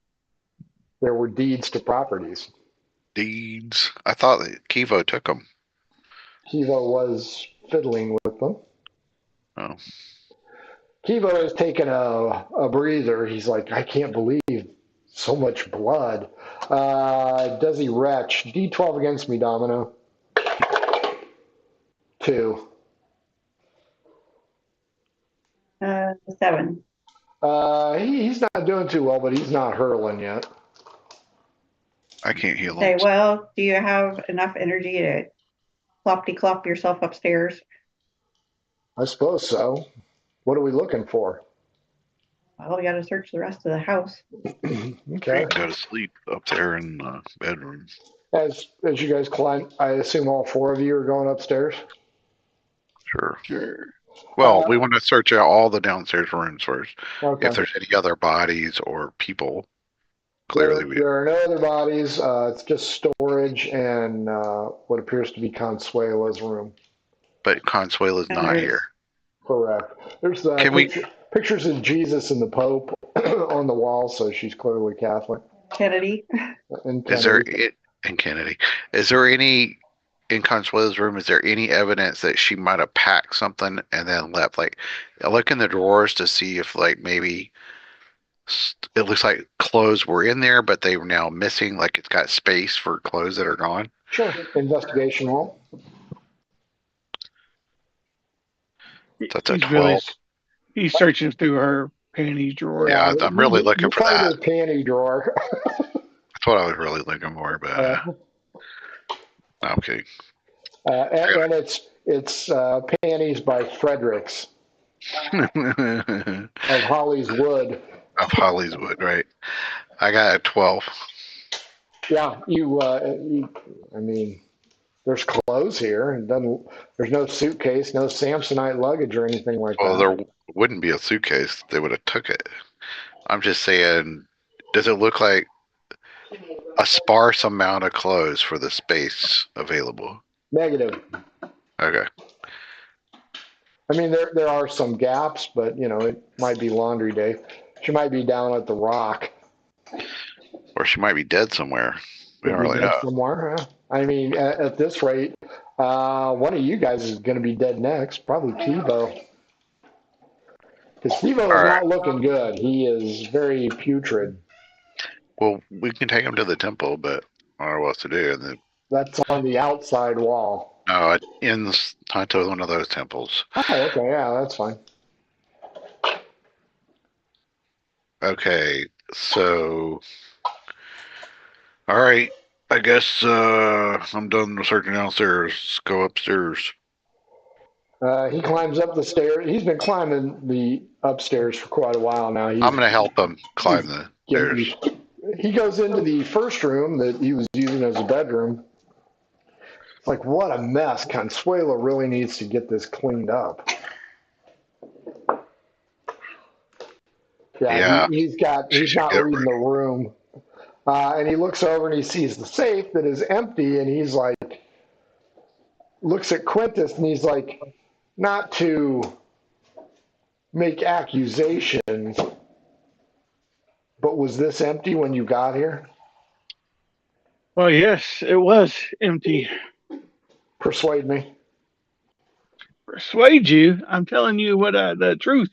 There were deeds to properties. Deeds. I thought that Kivo took them. Kivo was fiddling with them. Oh. Kivo has taken a breather. He's like, I can't believe so much blood. Does he retch? D12 against me, Domino. 2. 7. He's not doing too well, but he's not hurling yet. I can't heal Say, him. well, do you have enough energy to clop yourself upstairs? I suppose so. What are we looking for? Well, we got to search the rest of the house. You Okay. can go to sleep up there in the bedroom. As you guys climb, I assume all 4 of you are going upstairs. Sure. Well, we want to search out all the downstairs rooms first. Okay. If there's any other bodies or people, clearly There are no other bodies. It's just storage and what appears to be Consuela's room. But Consuela's not here. Correct. There's pictures of Jesus and the Pope on the wall, so she's clearly Catholic. Kennedy. And Kennedy. Is there any in Consuela's room? Is there any evidence that she might have packed something and then left? Like, I look in the drawers to see if maybe it looks like clothes were in there, but they were now missing. Like it's got space for clothes that are gone. Sure. Investigation roll. That's a He's 12. he's searching through her panties drawer. Yeah, I'm really looking You for find that. her panty drawer. That's what I was really looking for, but Uh, no, I'm kidding. and it's panties by Fredericks of Holly's Wood. Of Hollywood, right? I got a 12. Yeah, I mean, there's clothes here, and there's no suitcase, no Samsonite luggage or anything like Well, that. there wouldn't be a suitcase. They would have took it. I'm just saying, does it look like a sparse amount of clothes for the space available? Negative. Okay. I mean, there are some gaps, but it might be laundry day. She might be down at the Rock. Or she might be dead somewhere. We Could don't be really dead know. somewhere. Huh? I mean, at this rate, one of you guys is going to be dead next. Probably Tebow. Because Tebow All is right. not looking good. He is very putrid. Well, we can take him to the temple, but I don't know what else to do. And then, That's on the outside wall. no, onto one of those temples. Oh, okay. Yeah, that's fine. Okay, so all right. I guess I'm done searching downstairs. Let's go upstairs. He climbs up the stairs. He's been climbing the upstairs for quite a while now. I'm gonna help him climb the stairs. He goes into the first room that he was using as a bedroom. It's like, what a mess. Consuelo really needs to get this cleaned up. Yeah, he's not reading the room. And he looks over and he sees the safe that is empty, and he's like, looks at Quintus and he's like, not to make accusations, but was this empty when you got here? Well, yes, it was empty. Persuade me. Persuade you? I'm telling you what the truth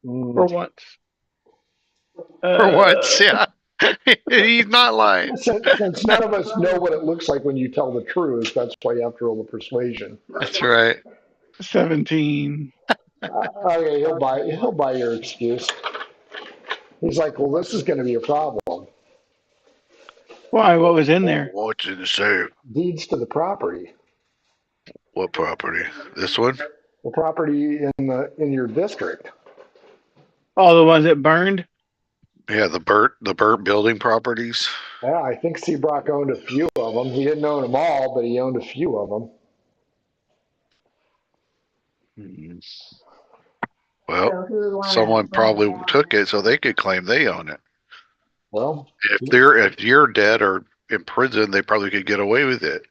for once. for once, yeah. He's not lying. Since none of us know what it looks like when you tell the truth, that's why you have to roll the persuasion. That's right. 17. Okay, he'll buy your excuse. He's like, well, this is going to be a problem. Why? What was in there? What's in the safe? Deeds to the property. What property? This one? The property in your district. All the ones that burned? Yeah, the burnt building properties. Yeah, I think Seabrook owned a few of them. He didn't own them all, but he owned a few of them. Well, someone probably took it so they could claim they own it. Well, if you're dead or in prison, they probably could get away with it.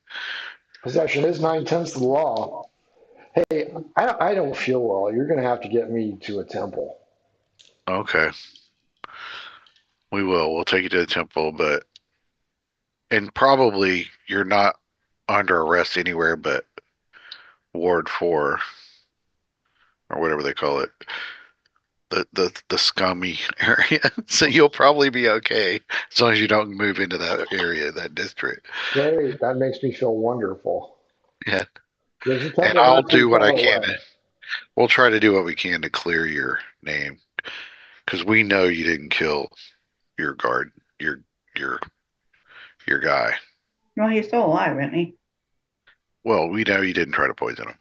possession is 9/10 of the law. Hey, I don't feel well. You're going to have to get me to a temple. Okay. We will. We'll take you to the temple, and probably you're not under arrest anywhere but Ward 4 or whatever they call it. The scummy area. So you'll probably be okay as long as you don't move into that area, that district. Great. That makes me feel wonderful. Yeah. There's a temple And I'll not too do what far I can. away. We'll try to do what we can to clear your name. Because we know you didn't kill your guard, your guy. Well, he's still alive, isn't he? Well, we know you didn't try to poison him.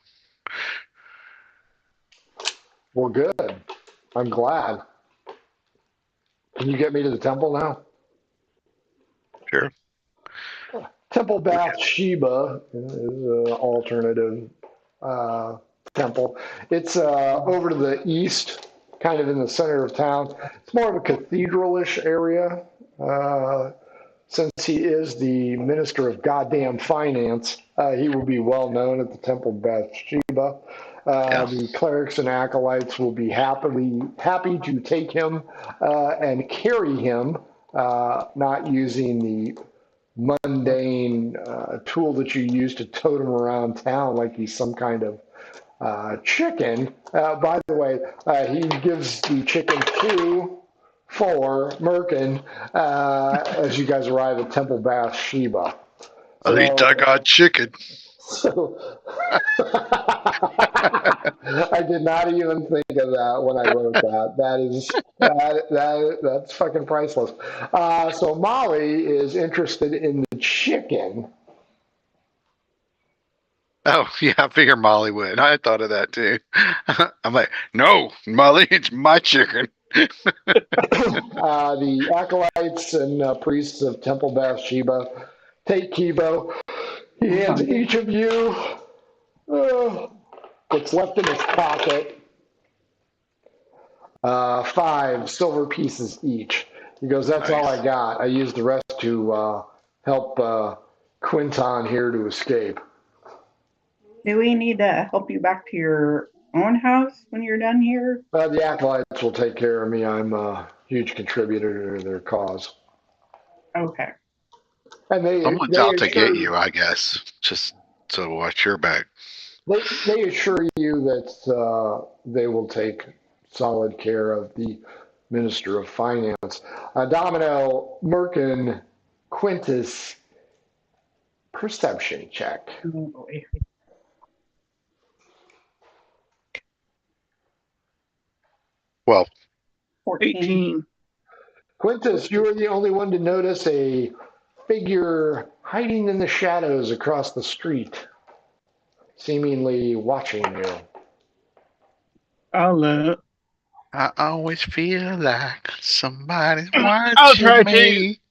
Well, good. I'm glad. Can you get me to the temple now? Sure. Temple Bathsheba is an alternative temple. It's over to the east, kind of in the center of town. It's more of a cathedral-ish area. Since he is the minister of goddamn finance, he will be well known at the Temple Bathsheba. The clerics and acolytes will be happy to take him and carry him, not using the mundane tool that you use to tote him around town like he's some kind of chicken. By the way, he gives the chicken for Merkin as you guys arrive at Temple Bathsheba. I'll eat doggone chicken. So I did not even think of that when I wrote that. That's fucking priceless. So Molly is interested in the chicken. Oh, yeah, I figure Molly would. I thought of that too. I'm like, no, Molly, it's my chicken. The acolytes and priests of Temple Bathsheba take Kibo. He hands each of you what's left in his pocket, 5 silver pieces each. He goes, that's all I got. I used the rest to help Quinton here to escape. Do we need to help you back to your own house when you're done here? The acolytes will take care of me. I'm a huge contributor to their cause. Okay. And Someone's out to get you, I guess. Just to watch your back. They assure you that they will take solid care of the Minister of Finance. Domino, Merkin, Quintus, perception check. Oh, boy. 12. 14. 18. Quintus, you are the only one to notice a figure hiding in the shadows across the street, seemingly watching you. I'll I always feel like somebody's I'll watching try to me.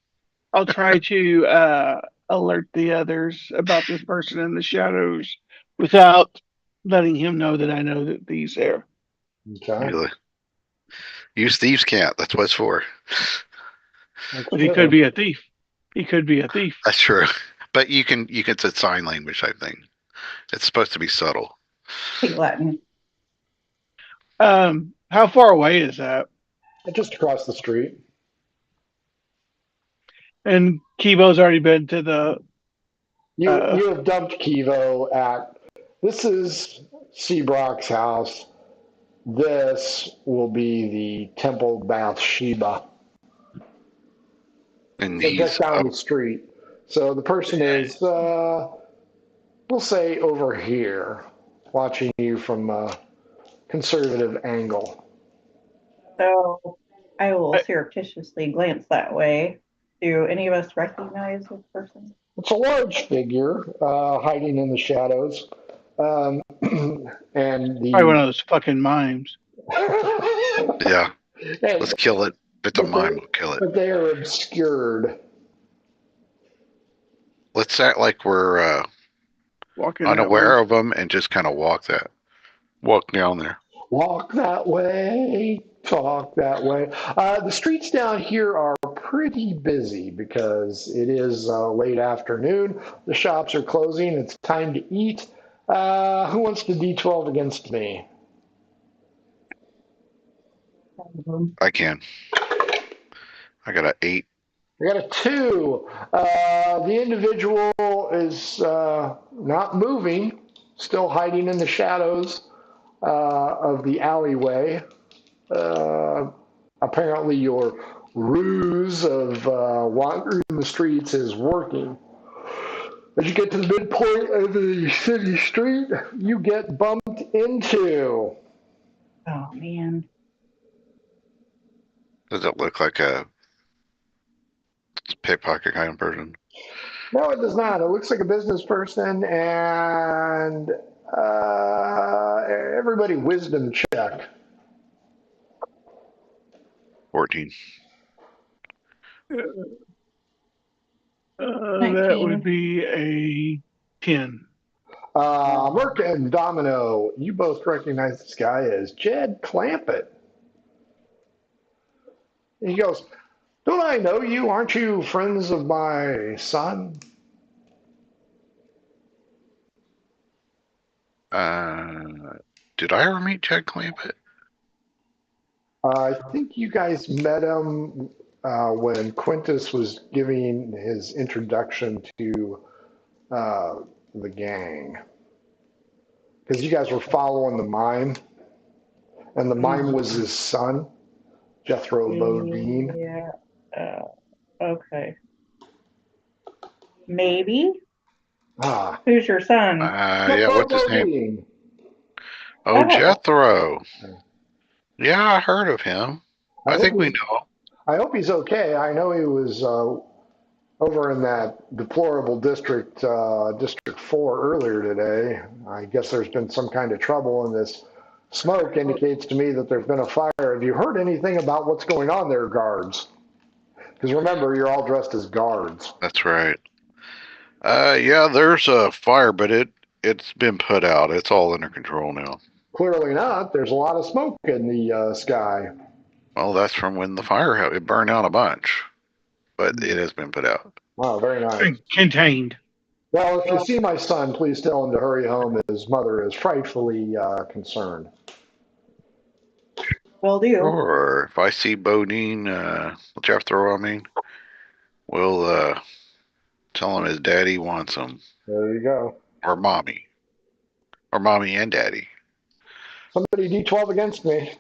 I'll try to alert the others about this person in the shadows without letting him know that I know that he's there. Okay. Really. Use thieves' can't. That's what it's for. But he could be a thief. He could be a thief. That's true. But you can say sign language, I think. It's supposed to be subtle. Speak Latin. How far away is that? Just across the street. And Kibo's already been to the. You have dumped Kivo at. This is Seabrock's house. This will be the Temple Bathsheba. And So he's just down the street. So the person is, we'll say, over here, watching you from a conservative angle. So I will surreptitiously glance that way. Do any of us recognize this person? It's a large figure hiding in the shadows. And Probably one of those fucking mimes. yeah. Let's kill it. If it's a mime, we'll kill it. But they are obscured. Let's act like we're Walking unaware of them and just kind of walk down there. Walk that way, talk that way. The streets down here are pretty busy because it is late afternoon. The shops are closing. It's time to eat. Who wants to D12 against me? I can. I got an 8. I got a 2. The individual is not moving, still hiding in the shadows of the alleyway. Apparently your ruse of wandering the streets is working. As you get to the midpoint of the city street, you get bumped into. Oh, man. Does it look like a pickpocket kind of person? No, it does not. It looks like a business person, and everybody wisdom check. 14. That would be a 10. Merc and Domino, you both recognize this guy as Jed Clampett. He goes, don't I know you? Aren't you friends of my son? Did I ever meet Jed Clampett? I think you guys met him when Quintus was giving his introduction to the gang. Because you guys were following the mime, and the mime was his son, Jethro Bodine. Yeah. Okay. Maybe. Ah, Who's your son? Yeah, what's his name? Bodine. Oh, Oh. Jethro. Yeah, I heard of him. I I hope think we he's, know. I hope he's okay. I know he was over in that deplorable district, District 4 earlier today. I guess there's been some kind of trouble, and this smoke indicates to me that there's been a fire. Have you heard anything about what's going on there, guards? Because remember, you're all dressed as guards. That's right. Yeah, there's a fire, but it's been put out. It's all under control now. Clearly not. There's a lot of smoke in the sky. Well, that's from when the fire it burned out a bunch, but it has been put out. Wow, very nice. Contained. Well, if you see my son, please tell him to hurry home. His mother is frightfully concerned. Will do. Or if I see Bodine, Jethro, I mean, we'll tell him his daddy wants him, There you go. or mommy and daddy. Somebody D12 against me.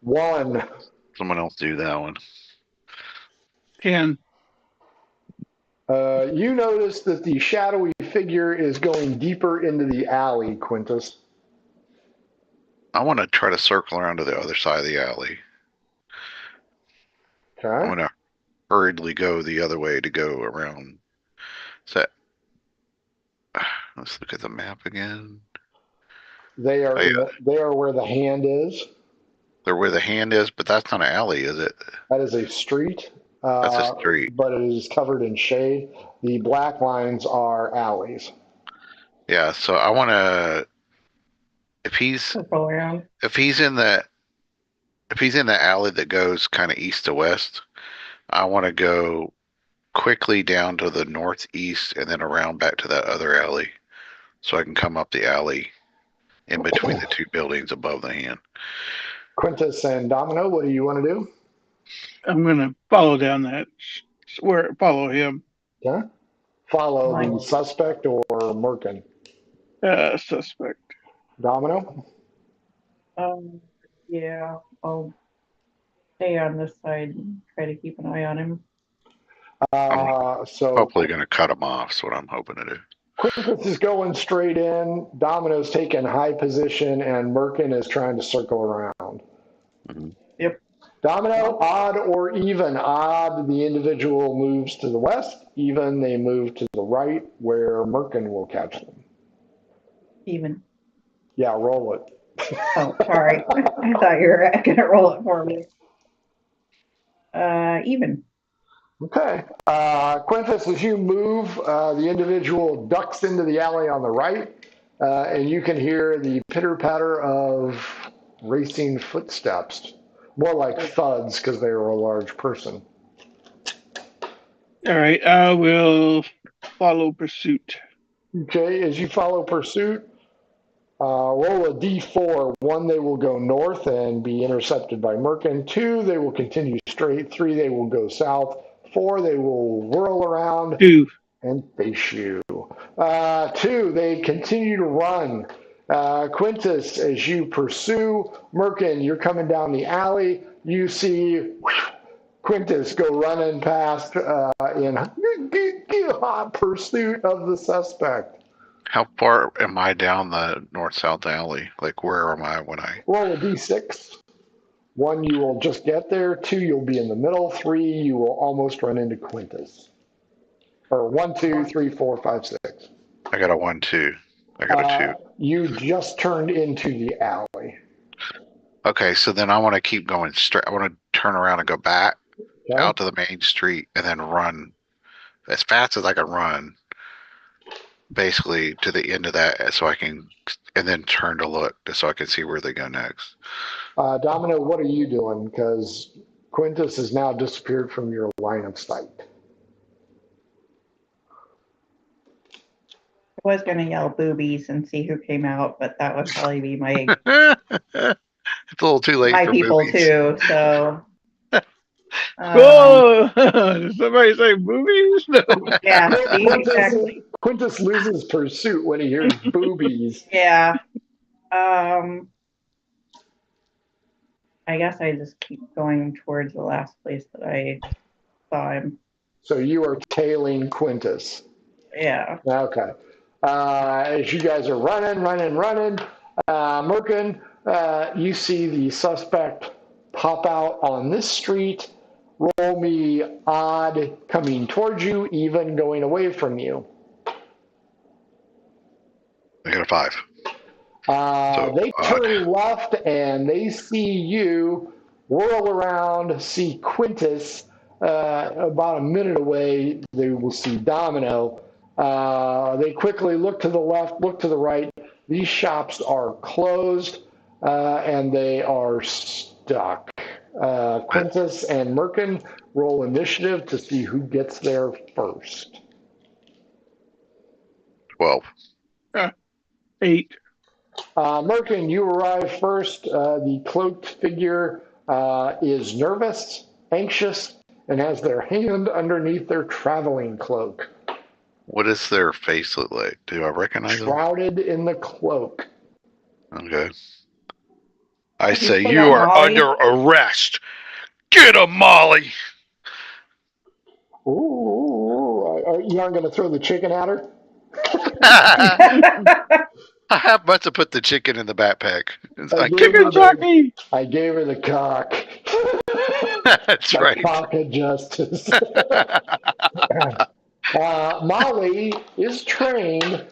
1. Someone else do that one. 10. You notice that the shadowy figure is going deeper into the alley, Quintus. I want to try to circle around to the other side of the alley. I'm Okay. going to hurriedly go the other way to go around. So, let's look at the map again. They are Oh, yeah. they are where the hand is. They're where the hand is, but that's not an alley, is it? That is a street. That's a street. But it is covered in shade. The black lines are alleys. Yeah, so I want to. If he's Circle around. if he's in the alley that goes kind of east to west, I want to go quickly down to the northeast and then around back to that other alley, so I can come up the alley in between the two buildings above the hand. Quintus and Domino, what do you want to do? I'm going to follow down that. Follow him. Okay. Follow the Nice. suspect or Merkin? Suspect. Domino? Yeah, I'll stay on this side and try to keep an eye on him. So Hopefully going to cut him off. That's what I'm hoping to do. Quintus is going straight in. Domino's taking high position, and Merkin is trying to circle around. Mhm. Yep. Domino, odd or even? Odd, the individual moves to the west. Even, they move to the right, where Merkin will catch them. Even. Yeah, roll it. Oh, sorry. I thought you were going to roll it for me. Even. Okay. Quintus, as you move, the individual ducks into the alley on the right, and you can hear the pitter-patter of racing footsteps. More like thuds, because they are a large person. All right. I will follow pursuit. Okay, as you follow pursuit, roll a d4. 1, they will go north and be intercepted by Merkin. 2, they will continue straight. 3, they will go south. 4, they will whirl around 2. and face you. 2, they continue to run. Quintus, as you pursue Merkin, you're coming down the alley. You see Quintus go running past in hot pursuit of the suspect. How far am I down the north-south alley? Like, where am I when I... Roll a d6. 1, you will just get there. 2, you'll be in the middle. 3, you will almost run into Quintus. Or 1, 2, 3, 4, 5, 6. I got a 1, 2. I got a 2. You just turned into the alley. Okay, so then I want to keep going straight. I want to turn around and go back Okay? out to the main street and then run as fast as I can run, basically to the end of that, so I can, and then turn to look so I can see where they go next. Domino, what are you doing? Because Quintus has now disappeared from your line of sight. I was going to yell boobies and see who came out, but that would probably be my It's a little too late my for people movies. too. So. Whoa! Did somebody say movies? No. Yeah, see, exactly. Quintus loses pursuit when he hears boobies. Yeah. I guess I just keep going towards the last place that I saw him. So you are tailing Quintus. Yeah. Okay. As you guys are running, Merkin, you see the suspect pop out on this street. Roll me odd coming towards you, even going away from you. I got a 5. They turn left and they see you whirl around, see Quintus. About a minute away, they will see Domino. They quickly look to the left, look to the right. These shops are closed and they are stuck. Quintus and Merkin roll initiative to see who gets there first. 12. 8. Merkin, you arrive first. The cloaked figure is nervous, anxious, and has their hand underneath their traveling cloak. What does their face look like? Do I recognize them? Shrouded in the cloak. Okay. I Have you say, still you got are Molly? under arrest. Get him, Molly. Ooh, you aren't going to throw the chicken at her? I have must have put the chicken in the backpack. It's I like, gave Chicken jockey! I gave her the cock. that's The right. cock of justice. Molly is trained.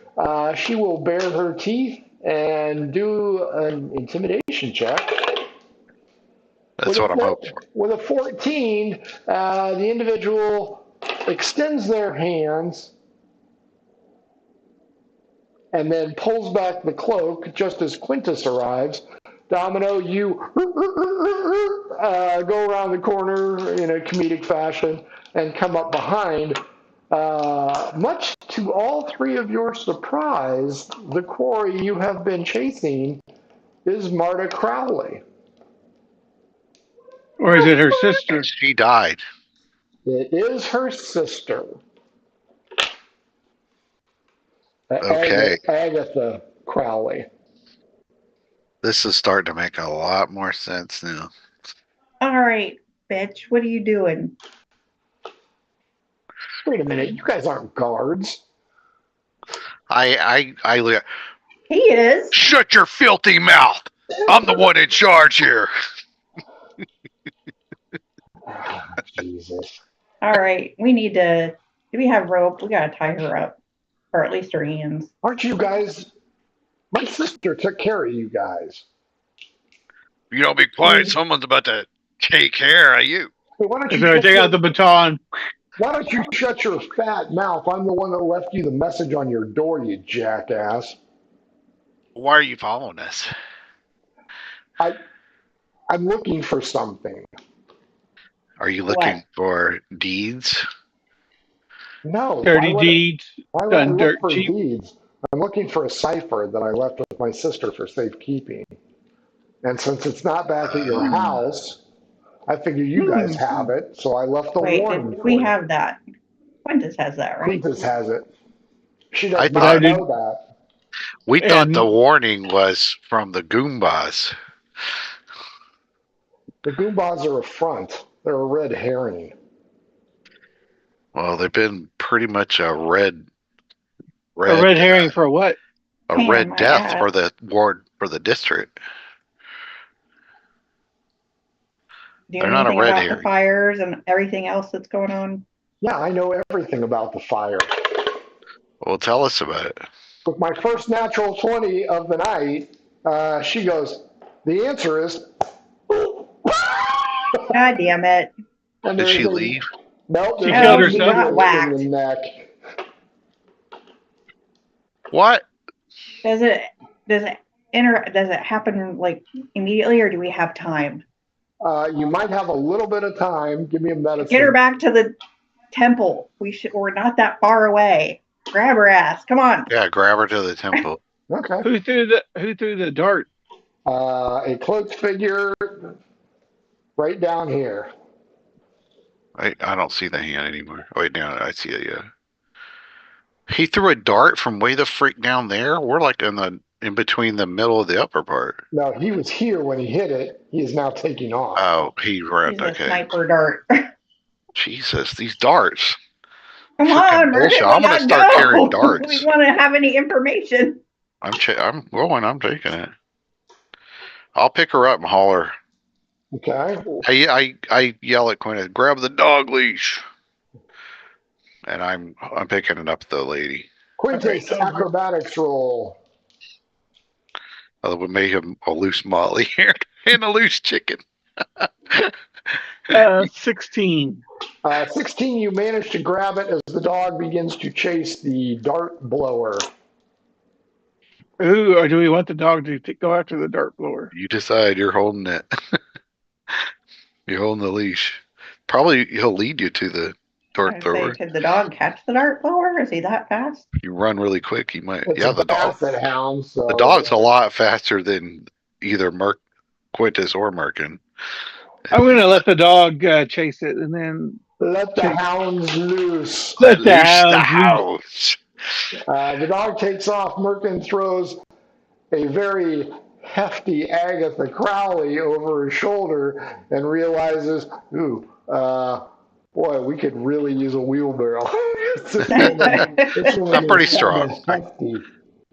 She will bare her teeth and do an intimidation check. That's what I'm hoping for. With a 14, the individual extends their hands and then pulls back the cloak just as Quintus arrives. Domino, you go around the corner in a comedic fashion and come up behind. Much to all three of your surprise, the quarry you have been chasing is Marta Crowley. Or is it her sister? She died. It is her sister, Okay. Agatha Crowley. This is starting to make a lot more sense now. All right, bitch. What are you doing? Wait a minute, you guys aren't guards. I He is. shut your filthy mouth. I'm the one in charge here. Jesus. All right. We need to. Do we have rope? We got to tie her up, or at least her hands. Aren't you guys? My sister took care of you guys. You don't be quiet. Someone's about to take care of you. Hey, why don't If you I take out the baton, why don't you shut your fat mouth? I'm the one that left you the message on your door, you jackass. Why are you following us? I'm looking for something. Are you looking for deeds? No. dirty deeds, Why would I done look dirt for cheap. deeds? I'm looking for a cipher that I left with my sister for safekeeping. And since it's not back at your house, I figure you guys have it, so I left the warning. Wait, we have that. Quintus has that, right? Quintus has it. She I does thought- not know that. We thought And- the warning was from the Goombas. The Goombas are a front. They're a red herring. Well, they've been pretty much a red herring for what? a Pain in red my death ass. for the ward for the district. Do you They're know not a anything red about herring. the fires and everything else that's going on? Yeah, I know everything about the fire. Well, tell us about it. With my first natural 20 of the night, she goes, the answer is, God damn it. and Did there's she a- leave? Nope, She there's killed a herself? needle Whacked. in the neck. What? Does it happen like immediately, or do we have time? You might have a little bit of time. Give me a medicine. Get her back to the temple. We're not that far away. Grab her ass. Come on. Yeah, grab her to the temple. Okay. Who threw the dart? A cloaked figure right down here. I don't see the hand anymore. Oh, wait, now I see it. Yeah. He threw a dart from way the freak down there. We're like in between the middle of the upper part. No, he was here when he hit it. He is now taking off. Oh, he ran. He's a Okay. sniper dart. Jesus, these darts. Come Freaking on, bullshit. Merton, I'm we gonna gotta start carrying go. darts. We want to have any information. I'm going. I'm taking it. I'll pick her up and holler. Okay. I yell at Quinn, grab the dog leash, and I'm picking it up the lady. Quintus, acrobatics roll. We may have a loose Molly here and a loose chicken. 16. 16, you manage to grab it as the dog begins to chase the dart blower. Ooh, or do we want the dog to go after the dart blower? You decide. You're holding it. You're holding the leash. Probably he'll lead you to the dart thrower. Could the dog catch the dart blower? Is he that fast? If you run really quick, he might. It's Yeah, a the dog. basset hound. So The dog's a lot faster than either Quintus or Merkin. I'm going to let the dog chase it, and then let the hounds loose. let the Loose the hounds house. The dog takes off. Merkin throws a very hefty Agatha Crowley over his shoulder and realizes, ooh, boy, we could really use a wheelbarrow. This woman I'm pretty is kinda strong. hefty.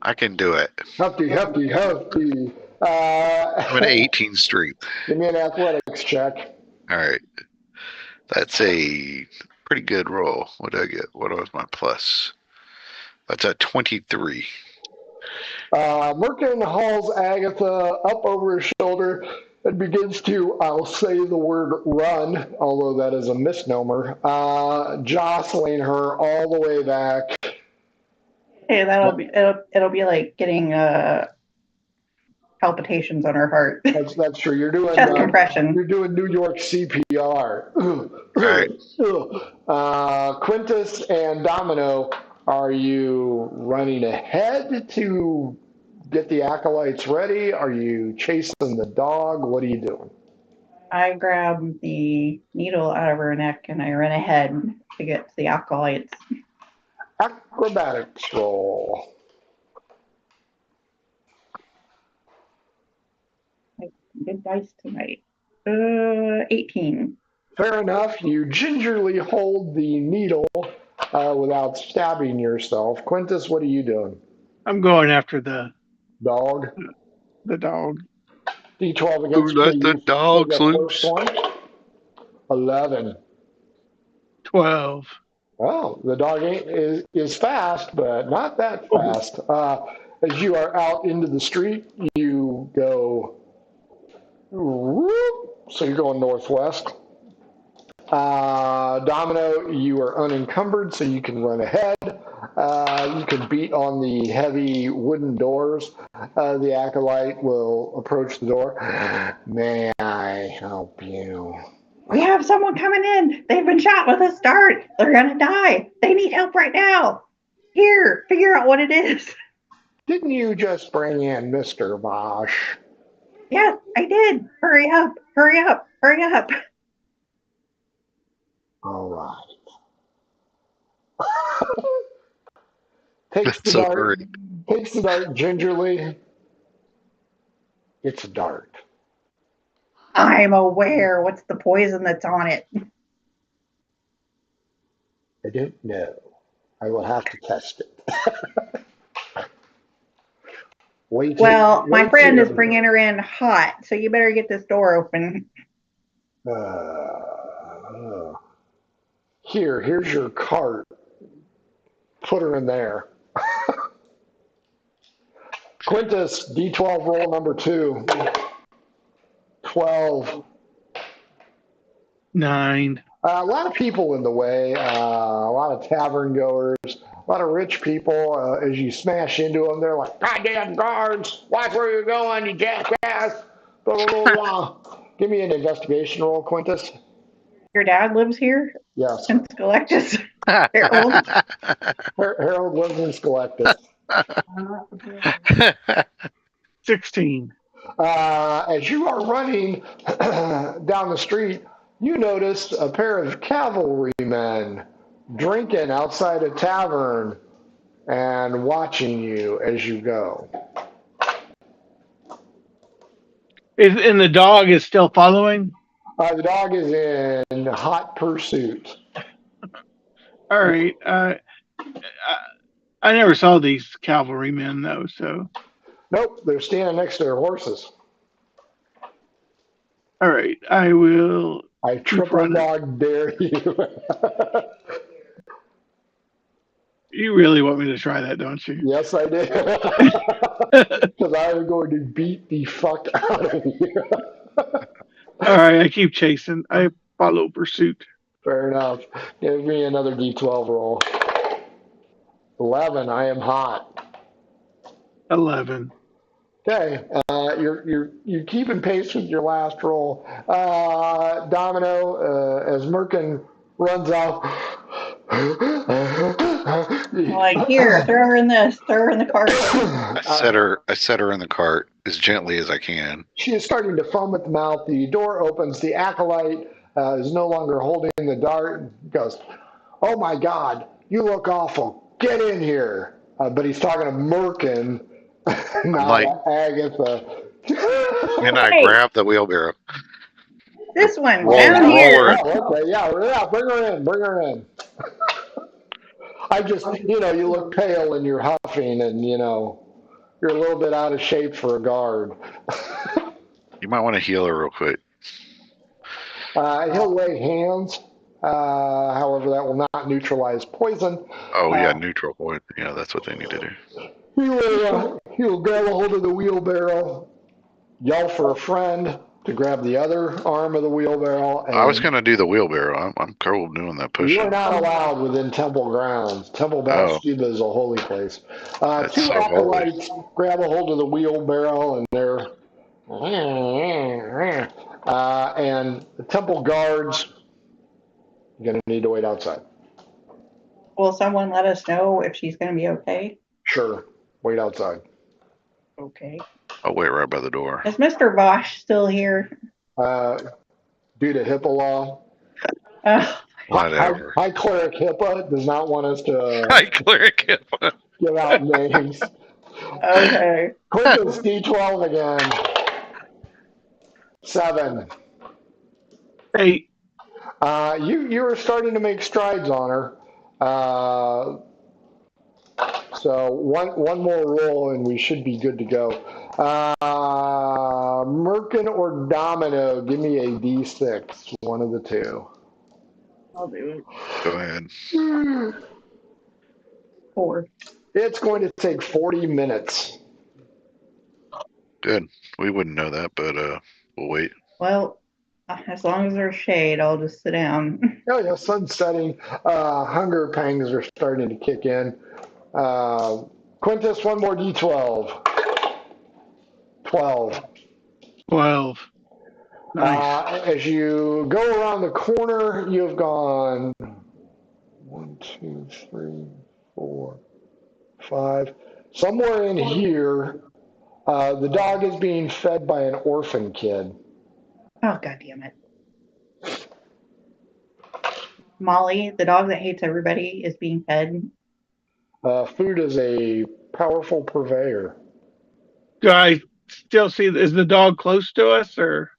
I can do it. Hefty. I'm an 18 strength. Give me an athletics check. All right. That's a pretty good roll. What did I get? What was my plus? That's a 23. Merkin hauls Agatha up over his shoulder and begins to, I'll say the word run, although that is a misnomer, jostling her all the way back. Hey, it'll be like getting palpitations on her heart. That's true. You're doing Chest compression. You're doing New York CPR. Right. Quintus and Domino, are you running ahead to get the acolytes ready? Are you chasing the dog? What are you doing? I grab the needle out of her neck and I run ahead to get to the acolytes. Acrobatics roll. Good dice tonight. 18. Fair enough. You gingerly hold the needle without stabbing yourself. Quintus, what are you doing? I'm going after the Dog. dog. D12 Who against let the dogs the first loose? one. 11. 12. Oh, the dog is fast, but not that fast. As you are out into the street, you go, whoop, so you're going northwest. Domino, you are unencumbered, so you can run ahead. You can beat on the heavy wooden doors. The acolyte will approach the door. May I help you? We have someone coming in. They've been shot with a dart. They're gonna die. They need help right now. Here, figure out what it is. Didn't you just bring in Mr. Bosch? Yes, I did. Hurry up, hurry up, hurry up. All right. Takes That's so great. Takes the dart gingerly. It's a dart. I'm aware. What's the poison that's on it? I don't know. I will have to test it. Well, my friend is bringing her in hot, so you better get this door open. Here's your cart. Put her in there. Quintus, D12 roll number 2. 12. 9. A lot of people in the way, a lot of tavern goers, a lot of rich people. As you smash into them, they're like, "Goddamn guards! Watch where you're going, you jackass!" Blah, blah, blah, blah. Give me an investigation roll, Quintus. Your dad lives here Yes. in Scholectus. Harold. Harold lives in Scholectus. 16. As you are running down the street, you notice a pair of cavalrymen drinking outside a tavern and watching you as you go. And the dog is still following? The dog is in hot pursuit. All right. I never saw these cavalrymen though, so Nope, they're standing next to their horses. all right. I will I keep triple running. dog dare you. You really want me to try that, don't you? Yes, I did. Because I am going to beat the fuck out of you. All right. I keep chasing. I follow pursuit. Fair enough. Give me another D12 roll. 11. I am hot. 11. Okay, you're keeping pace with your last roll. Domino, as Merkin runs off. Like, here, throw her in this, throw her in the cart. I set her in the cart as gently as I can. She is starting to foam at the mouth. The door opens. The acolyte is no longer holding the dart. Goes, "Oh my God, you look awful. Get in here." But he's talking to Merkin, not like, Agatha. and I Hey. grab the wheelbarrow. This one, Roll- down roll here. her. Oh, okay, yeah, bring her in, bring her in. I just, you look pale and you're huffing and, you're a little bit out of shape for a guard. You might want to heal her real quick. He'll lay hands. However, that will not neutralize poison. Oh, yeah, neutral point. Yeah, that's what they need to do. He'll grab a hold of the wheelbarrow, yell for a friend to grab the other arm of the wheelbarrow. And I was going to do the wheelbarrow. I'm cool doing that you are pushing. not allowed within temple grounds. Temple Bathsheba is a holy place. That's Two so holy. acolytes grab a hold of the wheelbarrow and they're and the temple guards are going to need to wait outside. Will someone let us know if she's going to be okay? Sure, wait outside. Okay. I'll wait right by the door. Is Mr. Bosch still here? Due to HIPAA law, Whatever. High Cleric HIPAA does not want us to Hi, cleric. give out names. Okay. Quintus, D12 again. 7. 8. You were starting to make strides on her. So one more roll and we should be good to go. Merkin or Domino, give me a D6. One of the two. I'll do it. Go ahead. 4. It's going to take 40 minutes. Good. We wouldn't know that, but we'll wait. Well, as long as there's shade, I'll just sit down. Oh yeah, sun's setting. Hunger pangs are starting to kick in. Quintus, one more D12. 12. 12. Nice. As you go around the corner, you've gone 1, 2, 3, 4, 5. Somewhere in here, the dog is being fed by an orphan kid. Oh, God damn it. Molly, the dog that hates everybody, is being fed. Food is a powerful purveyor. Do I still see? Is the dog close to us, or?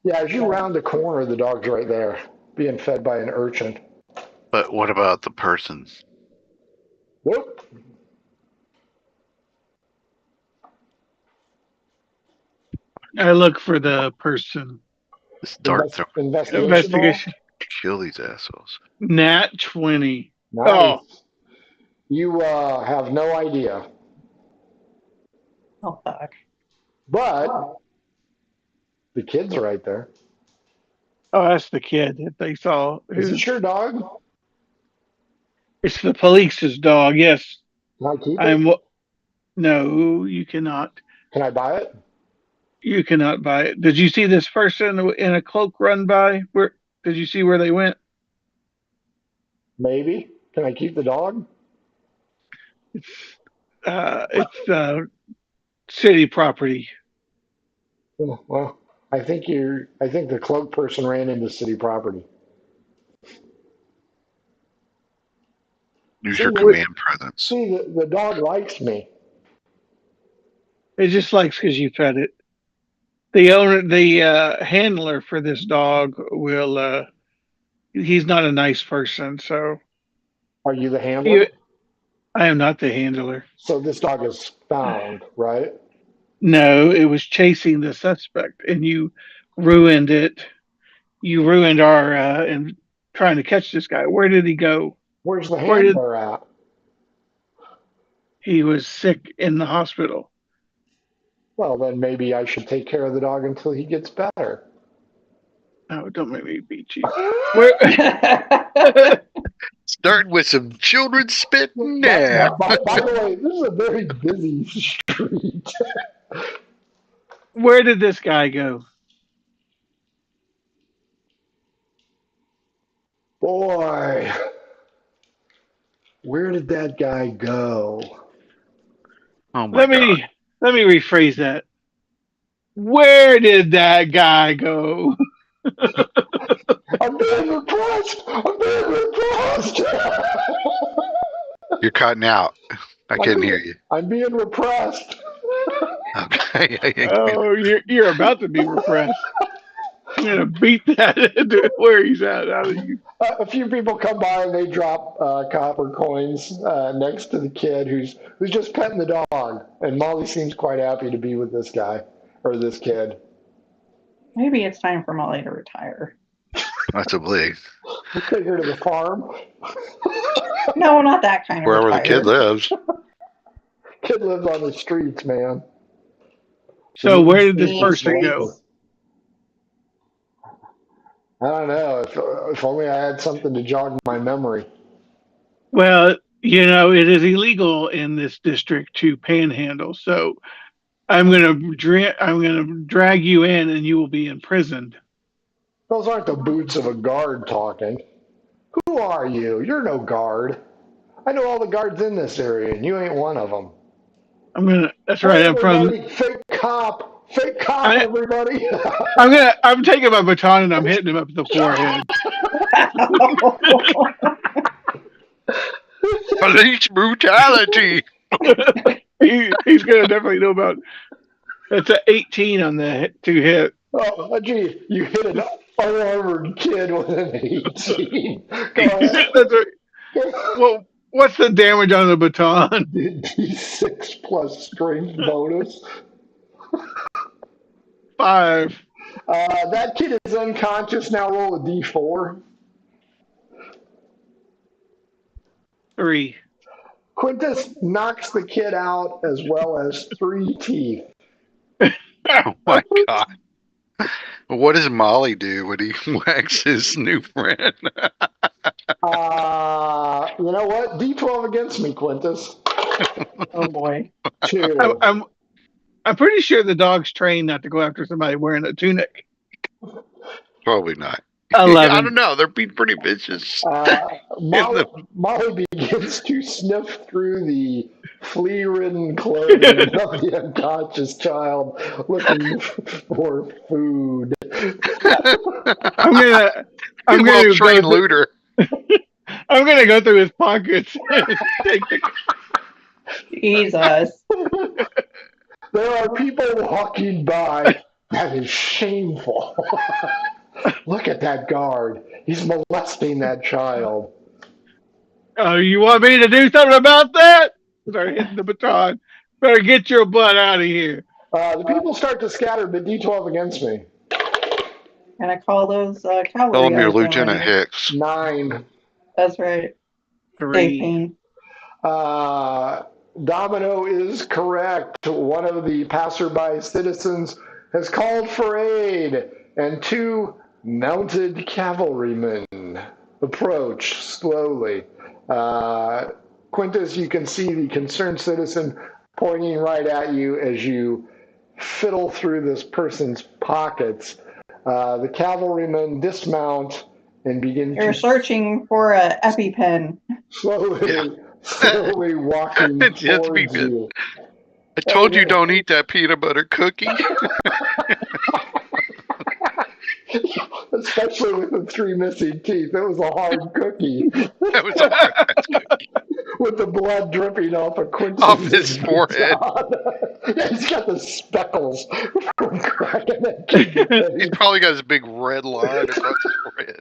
Yeah, as you round the corner, the dog's right there, being fed by an urchin. But what about the person? Whoop. I look for the person. This dart throw. Investigation. Kill these assholes. Nat 20. Nice. Oh. You have no idea. Oh, fuck. But the kid's right there. Oh, that's the kid that they saw. Is it your dog? It's the police's dog. Yes. Can I keep it? No, you cannot. Can I buy it? You cannot buy it. Did you see this person in a cloak run by? Where did you see where they went? Maybe. Can I keep the dog? It's city property. Well, I think the cloak person ran into city property. Use your command presence. See, the dog likes me. It just likes because you fed it. The owner, the handler for this dog will. He's not a nice person, so Are you the handler? I am not the handler. So this dog is found, right? No, it was chasing the suspect, and you ruined it. You ruined our and trying to catch this guy. Where did he go? Where's the Where did handler at? he was sick in the hospital? Well, then maybe I should take care of the dog until he gets better. Oh, don't make me beat you. Where? Starting with some children spitting By, now. by the way, this is a very busy street. Where did this guy go? Boy, where did that guy go? Oh my Let god. me let me rephrase that. Where did that guy go? I'm being repressed. I'm being repressed. You're cutting out. I couldn't hear you. I'm being repressed. Okay. Oh, you're about to be repressed. I'm gonna beat that into where he's at out of you. A few people come by and they drop copper coins next to the kid who's just petting the dog, and Molly seems quite happy to be with this guy or this kid. Maybe it's time for Molly to retire. Possibly. Take her to the farm. No, not that kind of Wherever the retire. kid lives. Kid lives on the streets, man. So where did this Mean person streets. go? I don't know. If only I had something to jog my memory. Well, it is illegal in this district to panhandle. So I'm gonna drag you in, and you will be imprisoned. Those aren't the boots of a guard talking. Who are you? You're no guard. I know all the guards in this area, and you ain't one of them. That's right. Hey, I'm from. everybody, fake cop, I, everybody. I'm taking my baton and I'm hitting him up the forehead. Police brutality. He's gonna definitely know about. That's an 18 on the to hit. Oh, gee, you hit an unarmored kid with an 18. Go ahead. That's right. Well, what's the damage on the baton? D6 plus strength bonus. 5. That kid is unconscious. Now roll a D4. 3. Quintus knocks the kid out as well as 3 teeth. Oh my god. What does Molly do when he whacks his new friend? You know what? D12 against me, Quintus. Oh boy. 2. I'm pretty sure the dog's trained not to go after somebody wearing a tunic. Probably not. 11. I don't know. They're being pretty vicious. Molly begins to sniff through the flea-ridden clothing of the unconscious child, looking for food. I'm gonna Well-trained looter. I'm gonna go through his pockets and take the. Jesus. There are people walking by. That is shameful. Look at that guard. He's molesting that child. Oh, you want me to do something about that? Start hitting the baton. Better get your butt out of here. The people start to scatter, but D12 against me. Can I call those cavalry? Tell him you're guys in Lieutenant later? Hicks. 9. That's right. 3. Pain. Domino is correct. One of the passerby citizens has called for aid, and 2 mounted cavalrymen approach slowly. Quintus, you can see the concerned citizen pointing right at you as you fiddle through this person's pockets. The cavalrymen dismount and begin You're searching for an EpiPen. slowly walking It's towards good. you. I told you don't eat that peanut butter cookie. Especially with the 3 missing teeth. It was a hard cookie. That was a hard cookie. With the blood dripping off of Quintus' Off his forehead. Yeah, he's got the speckles from cracking that kid's He's face. probably got his big red line across his forehead.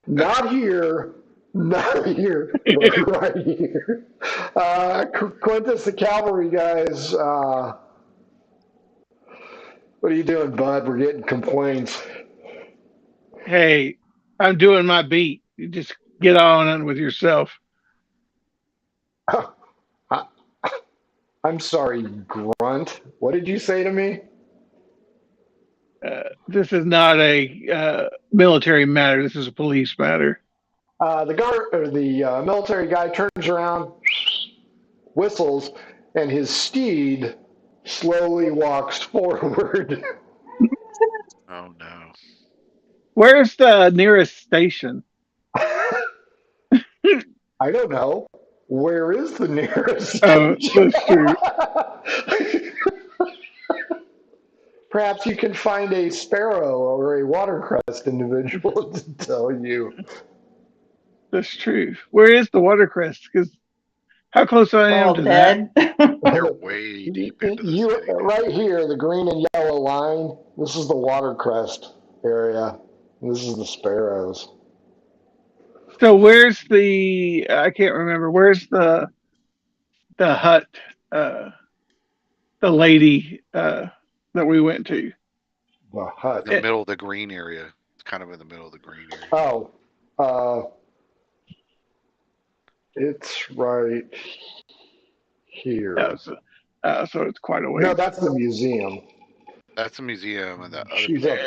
Not here. Not here, but right here. Quintus, the cavalry guys. What are you doing, bud? We're getting complaints. Hey, I'm doing my beat. You just get on with yourself. I, I'm sorry, Grunt. What did you say to me? This is not a military matter. This is a police matter. The guard or the military guy turns around, whistles, and his steed slowly walks forward. Oh no. Where's the nearest station? I don't know. Where is the nearest Oh, station? that's true. Perhaps you can find a sparrow or a watercrest individual to tell you. That's true. Where is the watercrest? Because how close I We're am all to that? dead. They're way deep into the You city. right here, the green and yellow line. This is the watercrest area. This is the sparrows. So where's the? I can't remember. Where's the hut? Uh, the lady that we went to. The In the hut. It, middle of the green area. It's kind of in the middle of the green area. Oh, it's right here. so, so it's quite a No, ways. that's the museum. That's a museum, and the other She's up.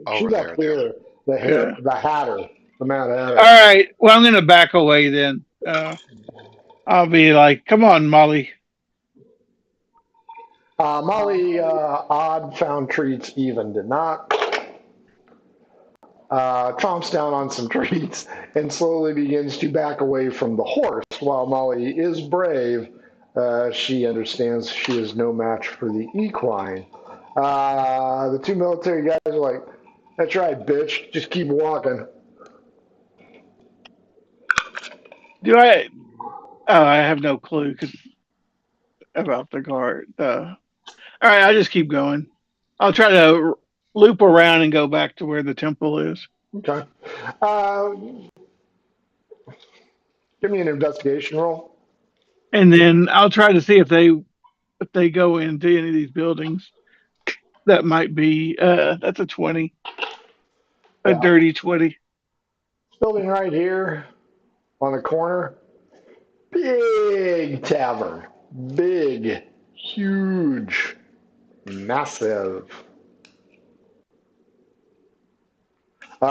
over She's up there. here. Yeah. The Hatter. The Mad All Hatter. right. Well, I'm gonna back away then. I'll be like, "Come on, Molly." Molly, odd found treats, even did not. Chomps down on some treats and slowly begins to back away from the horse. While Molly is brave, she understands she is no match for the equine. The two military guys are like, "That's right, bitch. Just keep walking." Do I? Oh, I have no clue about the guard. All right, I'll just keep going. I'll try to loop around and go back to where the temple is, Okay. Uh, Give me an investigation roll. and then I'll try to see if they go into any of these buildings. That might be. That's a 20, a Yeah. dirty 20. Building right here on the corner. Big tavern. Big, huge, massive.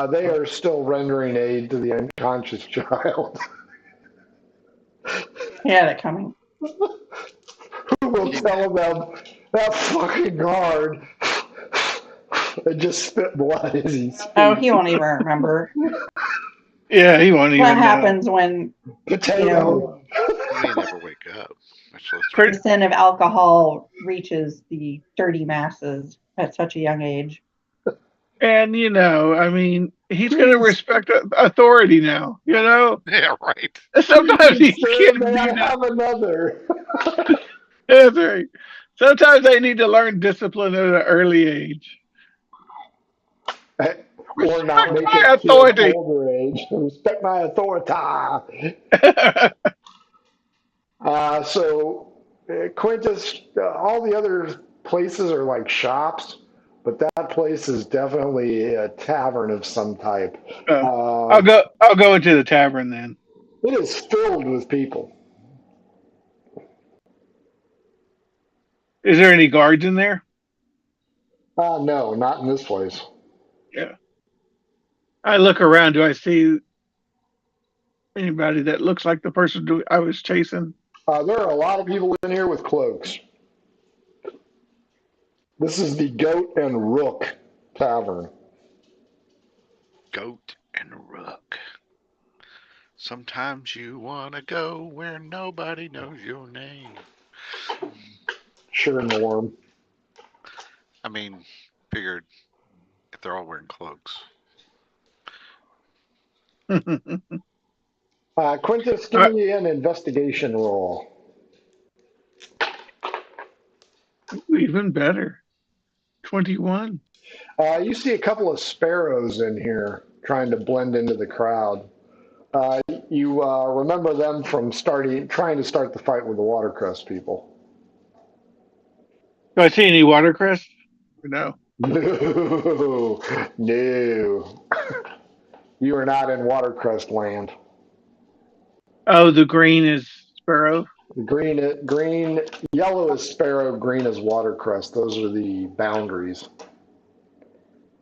They are still rendering aid to the unconscious child. Yeah, they're coming. Who will tell them that fucking guard and just spit blood as he speaks? Oh, he won't even remember. Yeah, he won't What even know. happens when Potato. He may never wake up. the sin of alcohol reaches the dirty masses at such a young age? And I mean, he's going to respect authority now. Yeah, right. Sometimes these Sir, kids may I need to. have another? That's right. Sometimes they need to learn discipline at an early age. Or not Respect make my it to an authority. older age. Respect my authority. Quintus, all the other places are like shops, but that place is definitely a tavern of some type. I'll go. I'll go into the tavern then. It is filled with people. Is there any guards in there? No, not in this place. Yeah. I look around. Do I see anybody that looks like the person I was chasing? There are a lot of people in here with cloaks. This is the Goat and Rook Tavern. Goat and Rook. Sometimes you want to go where nobody knows your name. Sure, Norm. I mean, figured if they're all wearing cloaks. Quintus, give me an investigation roll. Even better. 21. You see a couple of sparrows in here trying to blend into the crowd. you remember them from trying to start the fight with the watercress people. Do I see any watercress? No. No, no. You are not in watercress land. Oh, the green is sparrow. Green, yellow is sparrow, green is watercress. Those are the boundaries.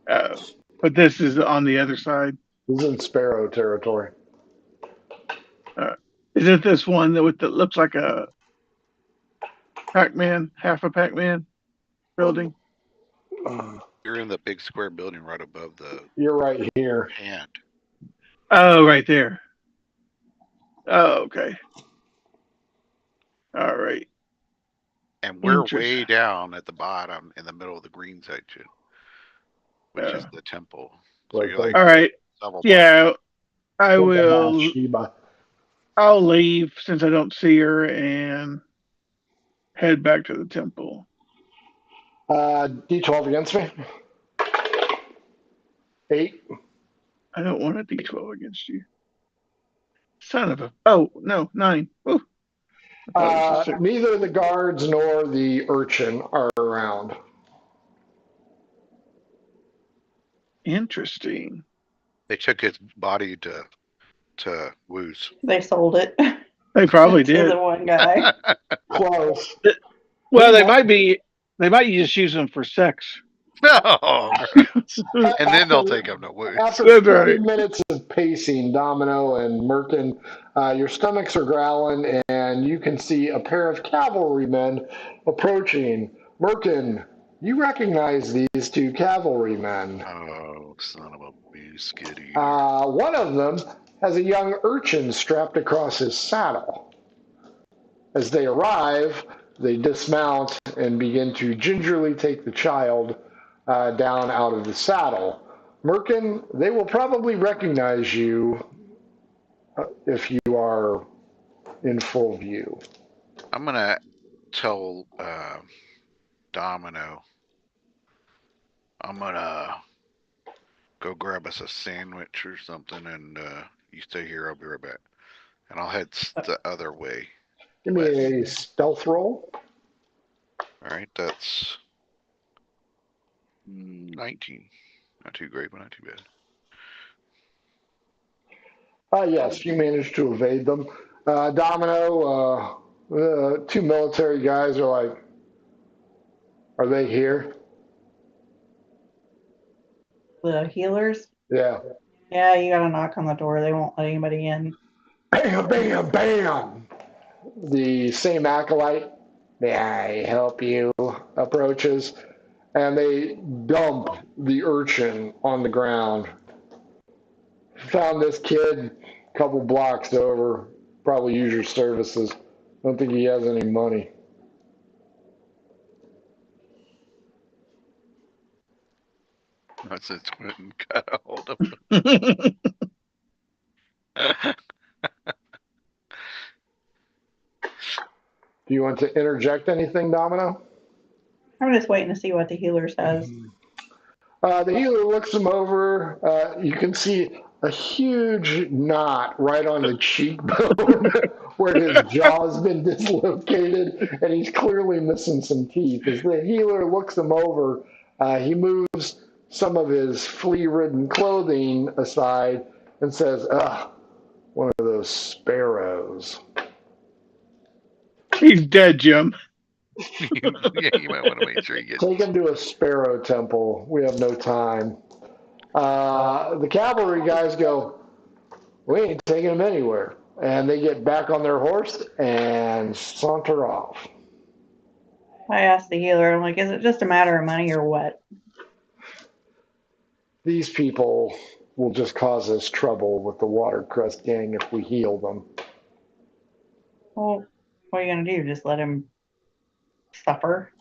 But this is on the other side. This is in sparrow territory. Uh, isn't this one that looks like a Pac-Man, half a Pac-Man building? You're in the big square building right above the You're right here. hand. Oh, right there. Oh, okay. All right. And we're Interesting. way down at the bottom in the middle of the green section, which is the temple. So Like you're like All right. several Yeah, I Temple will. Sheba. I'll leave since I don't see her and head back to the temple. D12 against me. 8. I don't want a D12 against you. Son of a. Oh, no, 9. Oh, I thought it was a 6. Neither the guards nor the urchin are around. Interesting. They took his body to Woo's. They sold it They probably to did. the one guy. Close. Well, they might be. They might just use them for sex. No. And then they'll take him to Woo's. After That's 30 right. minutes of pacing, Domino and Merkin, your stomachs are growling, and you can see a pair of cavalrymen approaching. Merkin, you recognize these two cavalrymen. Oh, son of a biscuit eater. One of them has a young urchin strapped across his saddle. As they arrive, they dismount and begin to gingerly take the child down out of the saddle. Merkin, they will probably recognize you if you are in full view. I'm gonna tell Domino. I'm gonna go grab us a sandwich or something, and you stay here. I'll be right back, and I'll head the other way. Give me a stealth roll. All right, that's 19. Not too great, but not too bad. Yes, you managed to evade them. Domino, two military guys are like, are they here? The healers. Yeah. Yeah, you gotta knock on the door. They won't let anybody in. Bam, bam, bam. The same acolyte, may I help you, approaches, and they dump the urchin on the ground. Found this kid a couple blocks over, probably use your services. Don't think he has any money. That's a twin got a hold of him. Do you want to interject anything, Domino? I'm just waiting to see what the healer says. The healer looks him over. You can see a huge knot right on the cheekbone where his jaw's been dislocated, and he's clearly missing some teeth. As the healer looks him over, he moves some of his flea-ridden clothing aside and says, "Ugh, one of those sparrows." He's dead, Jim. Yeah, you might want to make sure you get. Take him to a sparrow temple. We have no time. The cavalry guys go, we ain't taking him anywhere. And they get back on their horse and saunter off. I asked the healer, I'm like, is it just a matter of money or what? These people will just cause us trouble with the Watercress gang if we heal them. Well, what are you gonna do? Just let him suffer?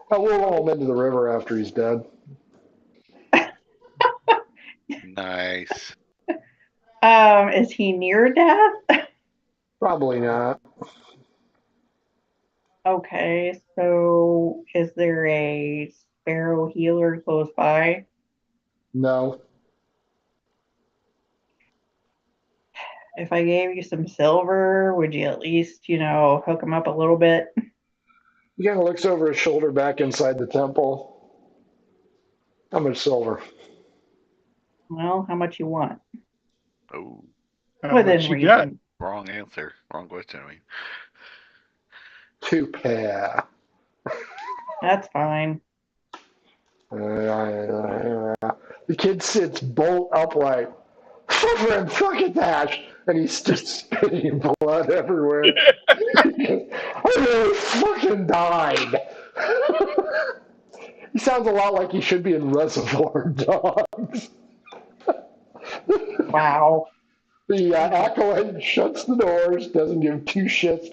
We'll roll him into the river after he's dead. Nice. Is he near death? Probably not. Okay, so is there a sparrow healer close by? No. If I gave you some silver, would you at least, hook him up a little bit? He kind of looks over his shoulder back inside the temple. How much silver? Well, how much you want? Oh, How Within much you got? reason. wrong answer. Wrong question. I mean, 2 pair. That's fine. The kid sits bolt upright. Fucking succotash! And he's just spitting blood everywhere. I really fucking died. He sounds a lot like he should be in Reservoir Dogs. Wow. The acolyte shuts the doors, doesn't give 2 shits.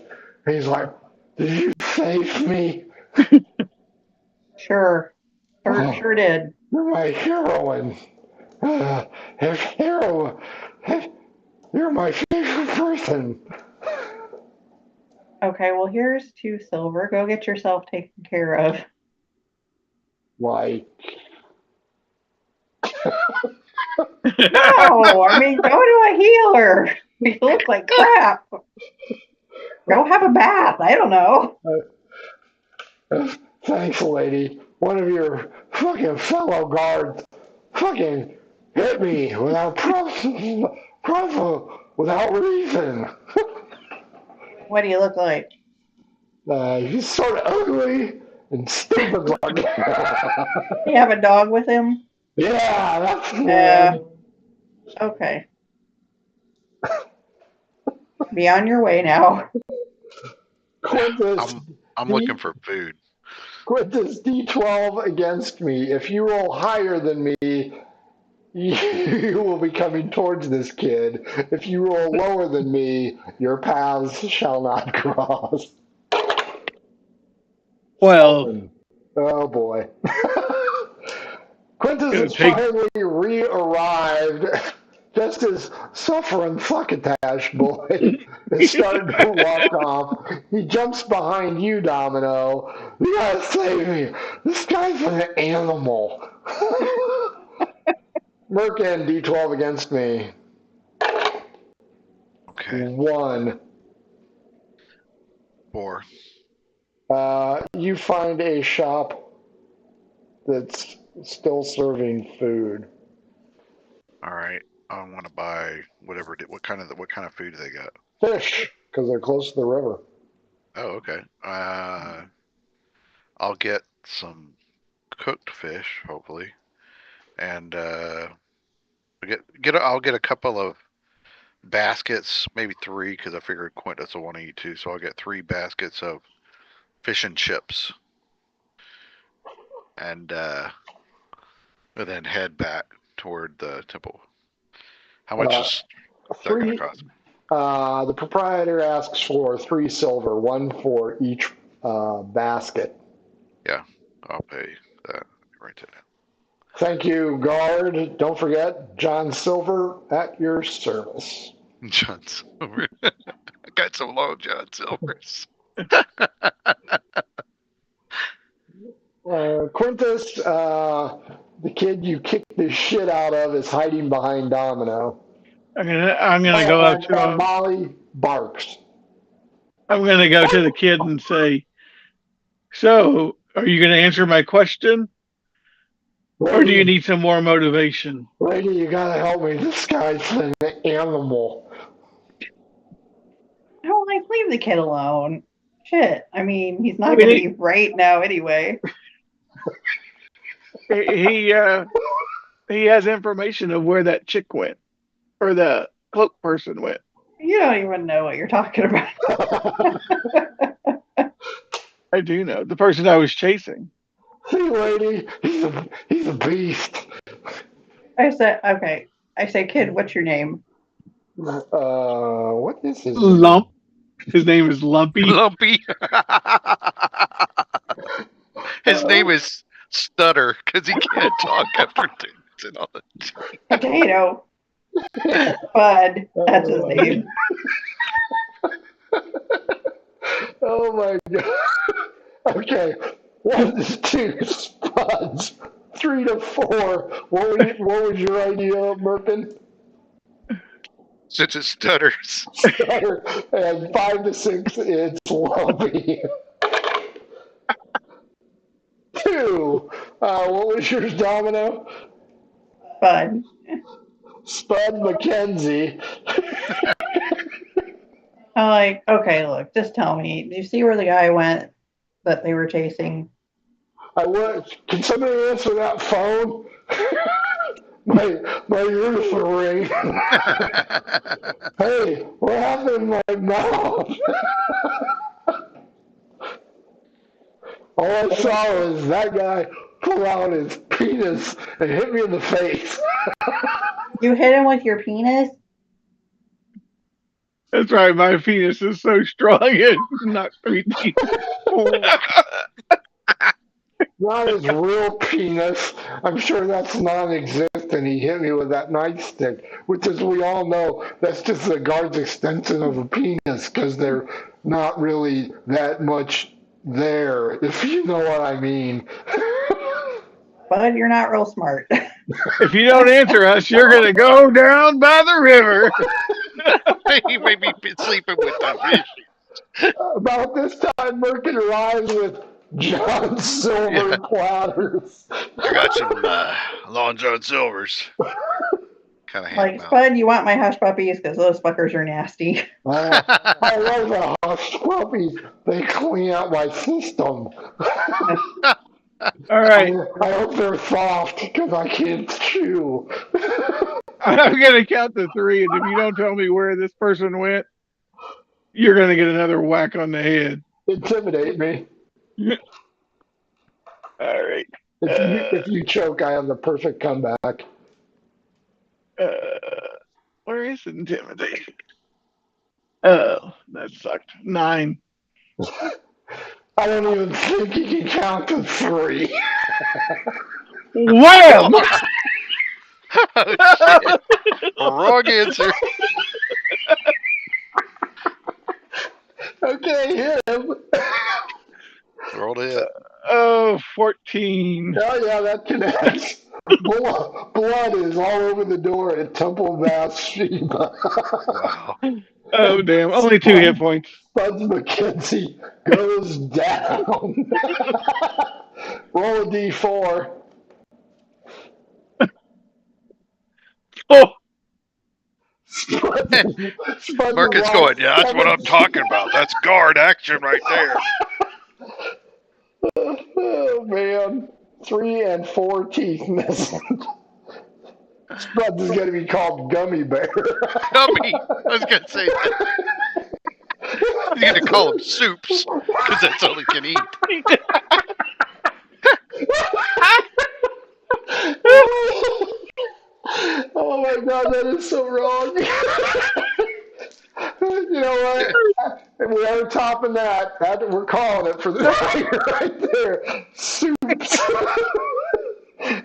And he's like, "Did you save me? Sure. Oh. Sure did. You're my heroine. Hero. You're my favorite person." Okay, well, here's 2 silver. Go get yourself taken care of. Like, No, I mean, go to a healer. You look like crap. Go have a bath. I don't know. thanks, lady. One of your fucking fellow guards fucking hit me without without reason. What do you look like? He's sort of ugly and stupid looking. You have a dog with him? Yeah, that's the Yeah. one. Okay. Be on your way now. Quintus, I'm looking for food. Quintus, D12 against me. If you roll higher than me, you will be coming towards this kid. If you roll lower than me, your paths shall not cross. Well, Oh boy. Quintus Gonna has take- finally re-arrived just as suffering succotash boy is starting to walk off. He jumps behind you, Domino. You gotta save me. This guy's an animal. Merkin, D12 against me. Okay, 1. 4. You find a shop that's still serving food. All right. I want to buy whatever. What kind of food do they got? Fish, because they're close to the river. Oh, okay. I'll get some cooked fish, hopefully, and I'll get a couple of baskets, maybe 3, because I figured Quintus will want to eat too. So I'll get 3 baskets of fish and chips, and then head back toward the temple. How much is that going to 3. cost me? The proprietor asks for 3 silver, 1 for each basket. Yeah, I'll pay that right now. Thank you, guard. Don't forget, John Silver at your service. John Silver. I got some low John Silvers. Quintus, the kid you kicked the shit out of, is hiding behind Domino. I'm gonna go up to and him. Molly barks. I'm gonna go to the kid and say, "So, are you gonna answer my question, or do you need some more motivation?" Lady, you gotta help me. This guy's an animal. Oh, like, leave the kid alone. Shit. I mean, he's not going to be right now anyway. He has information of where that chick went, or the cloak person went. You don't even know what you're talking about. I do know the person I was chasing. See, lady, he's a beast. I said, okay. I say, kid, what's your name? What is his Lump. His name is Lumpy. Lumpy. His name is Stutter because he can't talk after dancing all the time. Potato. Bud. That's his name. Oh my god. Okay. 1 to 2 spuds. 3 to 4. What was your idea, Merkin? Since it stutters. And 5 to 6, it's lumpy. 2, what was yours, Domino? Fun. Spud McKenzie. I'm like, okay, look, just tell me. Do you see where the guy went that they were chasing? Can somebody answer that phone? my ears are ringing. Hey, what happened in my mouth? All I saw was that guy pull out his penis and hit me in the face. You hit him with your penis? That's right. My penis is so strong it knocked 3 teeth. Not his real penis. I'm sure that's non-existent. He hit me with that nightstick, which, as we all know, that's just the guard's extension of a penis because they're not really that much there, if you know what I mean. Bud, you're not real smart. If you don't answer us, you're going to go down by the river. He may be sleeping with that fish. About this time, Merkin arrives with John Silver platters. I got some Long John Silvers. Kind of Like, Spud, you want my hush puppies because those fuckers are nasty. I love the hush puppies. They clean out my system. All right. I hope they're soft because I can't chew. I'm going to count to 3, and if you don't tell me where this person went, you're going to get another whack on the head. Intimidate me. All right. If you choke, I have the perfect comeback. Where is intimidation? Oh, that sucked. 9. I don't even think you can count to 3. Wham! Oh, shit. Wrong answer. Okay, hit him. Rolled it. Oh, 14. Oh, yeah, that connects. Blood is all over the door at Temple Bathsheba. Wow. Oh, damn. Only 2 hit points. Spuds McKenzie goes down. Roll a d4. Oh, Spuds Marcus going, yeah, that's what I'm talking about. That's guard action right there. Oh, man. 3 and 4 teeth missing. Spuds is going to be called Gummy Bear. Gummy. I was going to say that. He's going to call them soups because that's all he can eat. Oh my God, that is so wrong. You know what? We are topping that. We're calling it for the night right there. Soups.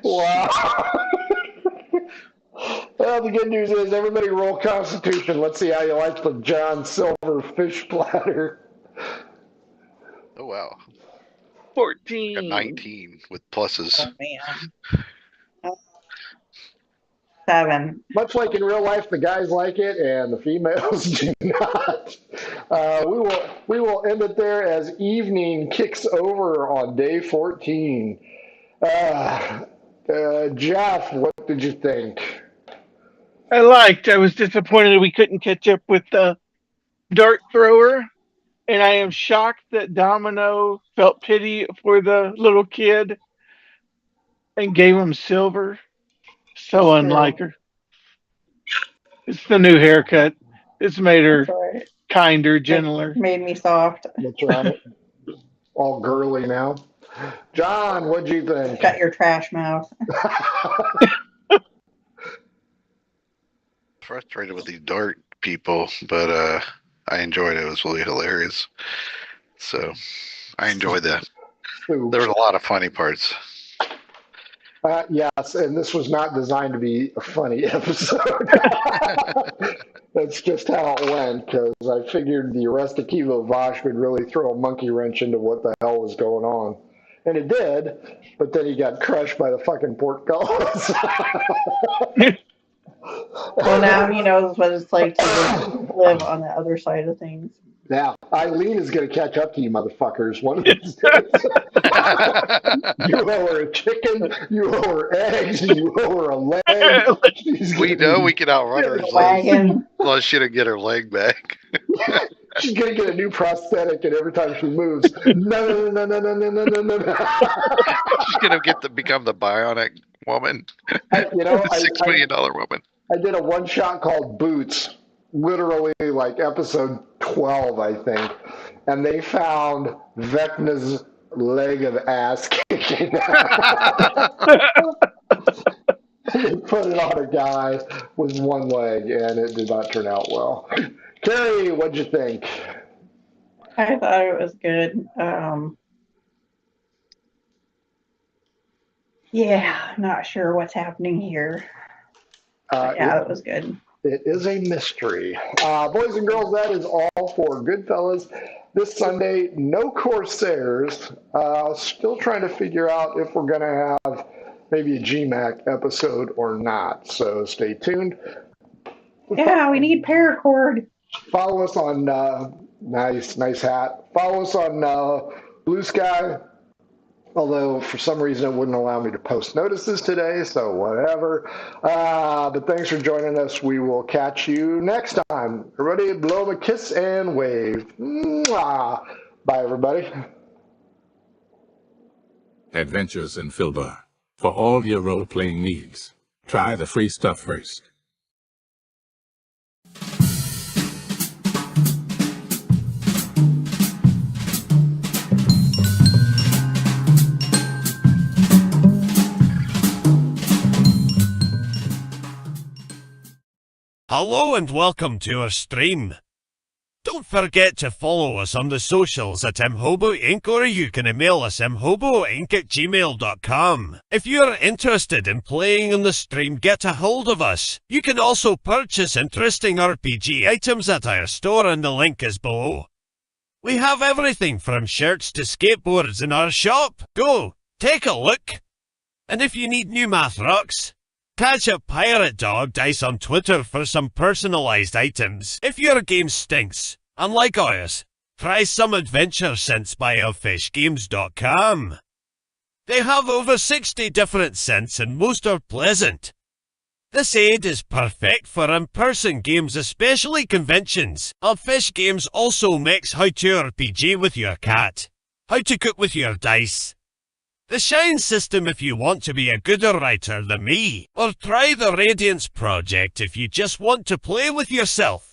Wow. Well, the good news is everybody roll Constitution. Let's see how you like the John Silver fish platter. Oh, wow. 14. Got 19 with pluses. Oh, man. 7. Much like in real life, the guys like it and the females do not. We will end it there as evening kicks over on day 14. Jeff, what did you think? I was disappointed we couldn't catch up with the dart thrower. And I am shocked that Domino felt pity for the little kid and gave him silver. So That's unlike true. her. It's the new haircut. It's made her Right. kinder, gentler. It made me soft. That's right. All girly now. John, what'd you think? Shut your trash mouth. Frustrated with these dart people, but I enjoyed it. It was really hilarious. So I enjoyed that. There was a lot of funny parts. Yes, and this was not designed to be a funny episode. That's just how it went, because I figured the arrest of Kivo Vosh would really throw a monkey wrench into what the hell was going on. And it did, but then he got crushed by the fucking portcullis. Well, now he knows what it's like to live on the other side of things. Now, Eileen is going to catch up to you motherfuckers one of these days. You owe her a chicken, you owe her eggs, you owe her a leg. We know we can outrun her The as long wagon. as she didn't get her leg back. She's going to get a new prosthetic, and every time she moves, no, no, no, no, no, no, no, no, no. She's gonna become the bionic woman, You know, $6 million woman. I did a one-shot called Boots, literally like episode 12, I think, and they found Vecna's leg of ass kicking. They put it on a guy with one leg, and it did not turn out well. Carrie, what'd you think? I thought it was good. Yeah, not sure what's happening here. Yeah, it was good. It is a mystery. Boys and girls, that is all for Goodfellas. This Sunday, no Corsairs. Still trying to figure out if we're going to have maybe a GMAC episode or not. So stay tuned. Yeah, we need paracord. Follow us on, nice hat. Follow us on Blue Sky. Although for some reason it wouldn't allow me to post notices today, so whatever. But thanks for joining us. We will catch you next time. Everybody blow them a kiss and wave. Mwah. Bye, everybody. Adventures in Filbar. For all your role-playing needs, try the free stuff first. Hello and welcome to our stream. Don't forget to follow us on the socials at mhobo Inc. or you can email us mhoboinc@gmail.com. If you're interested in playing on the stream, get a hold of us. You can also purchase interesting RPG items at our store and the link is below. We have everything from shirts to skateboards in our shop. Go, take a look. And if you need new math rocks, catch a Pirate Dog Dice on Twitter for some personalized items. If your game stinks, unlike ours, try some adventure scents by elfishgames.com. They have over 60 different scents and most are pleasant. This aid is perfect for in-person games, especially conventions. Elfish Games also makes how to RPG with your cat, how to cook with your dice, the Shine system if you want to be a gooder writer than me, or try the Radiance project if you just want to play with yourself.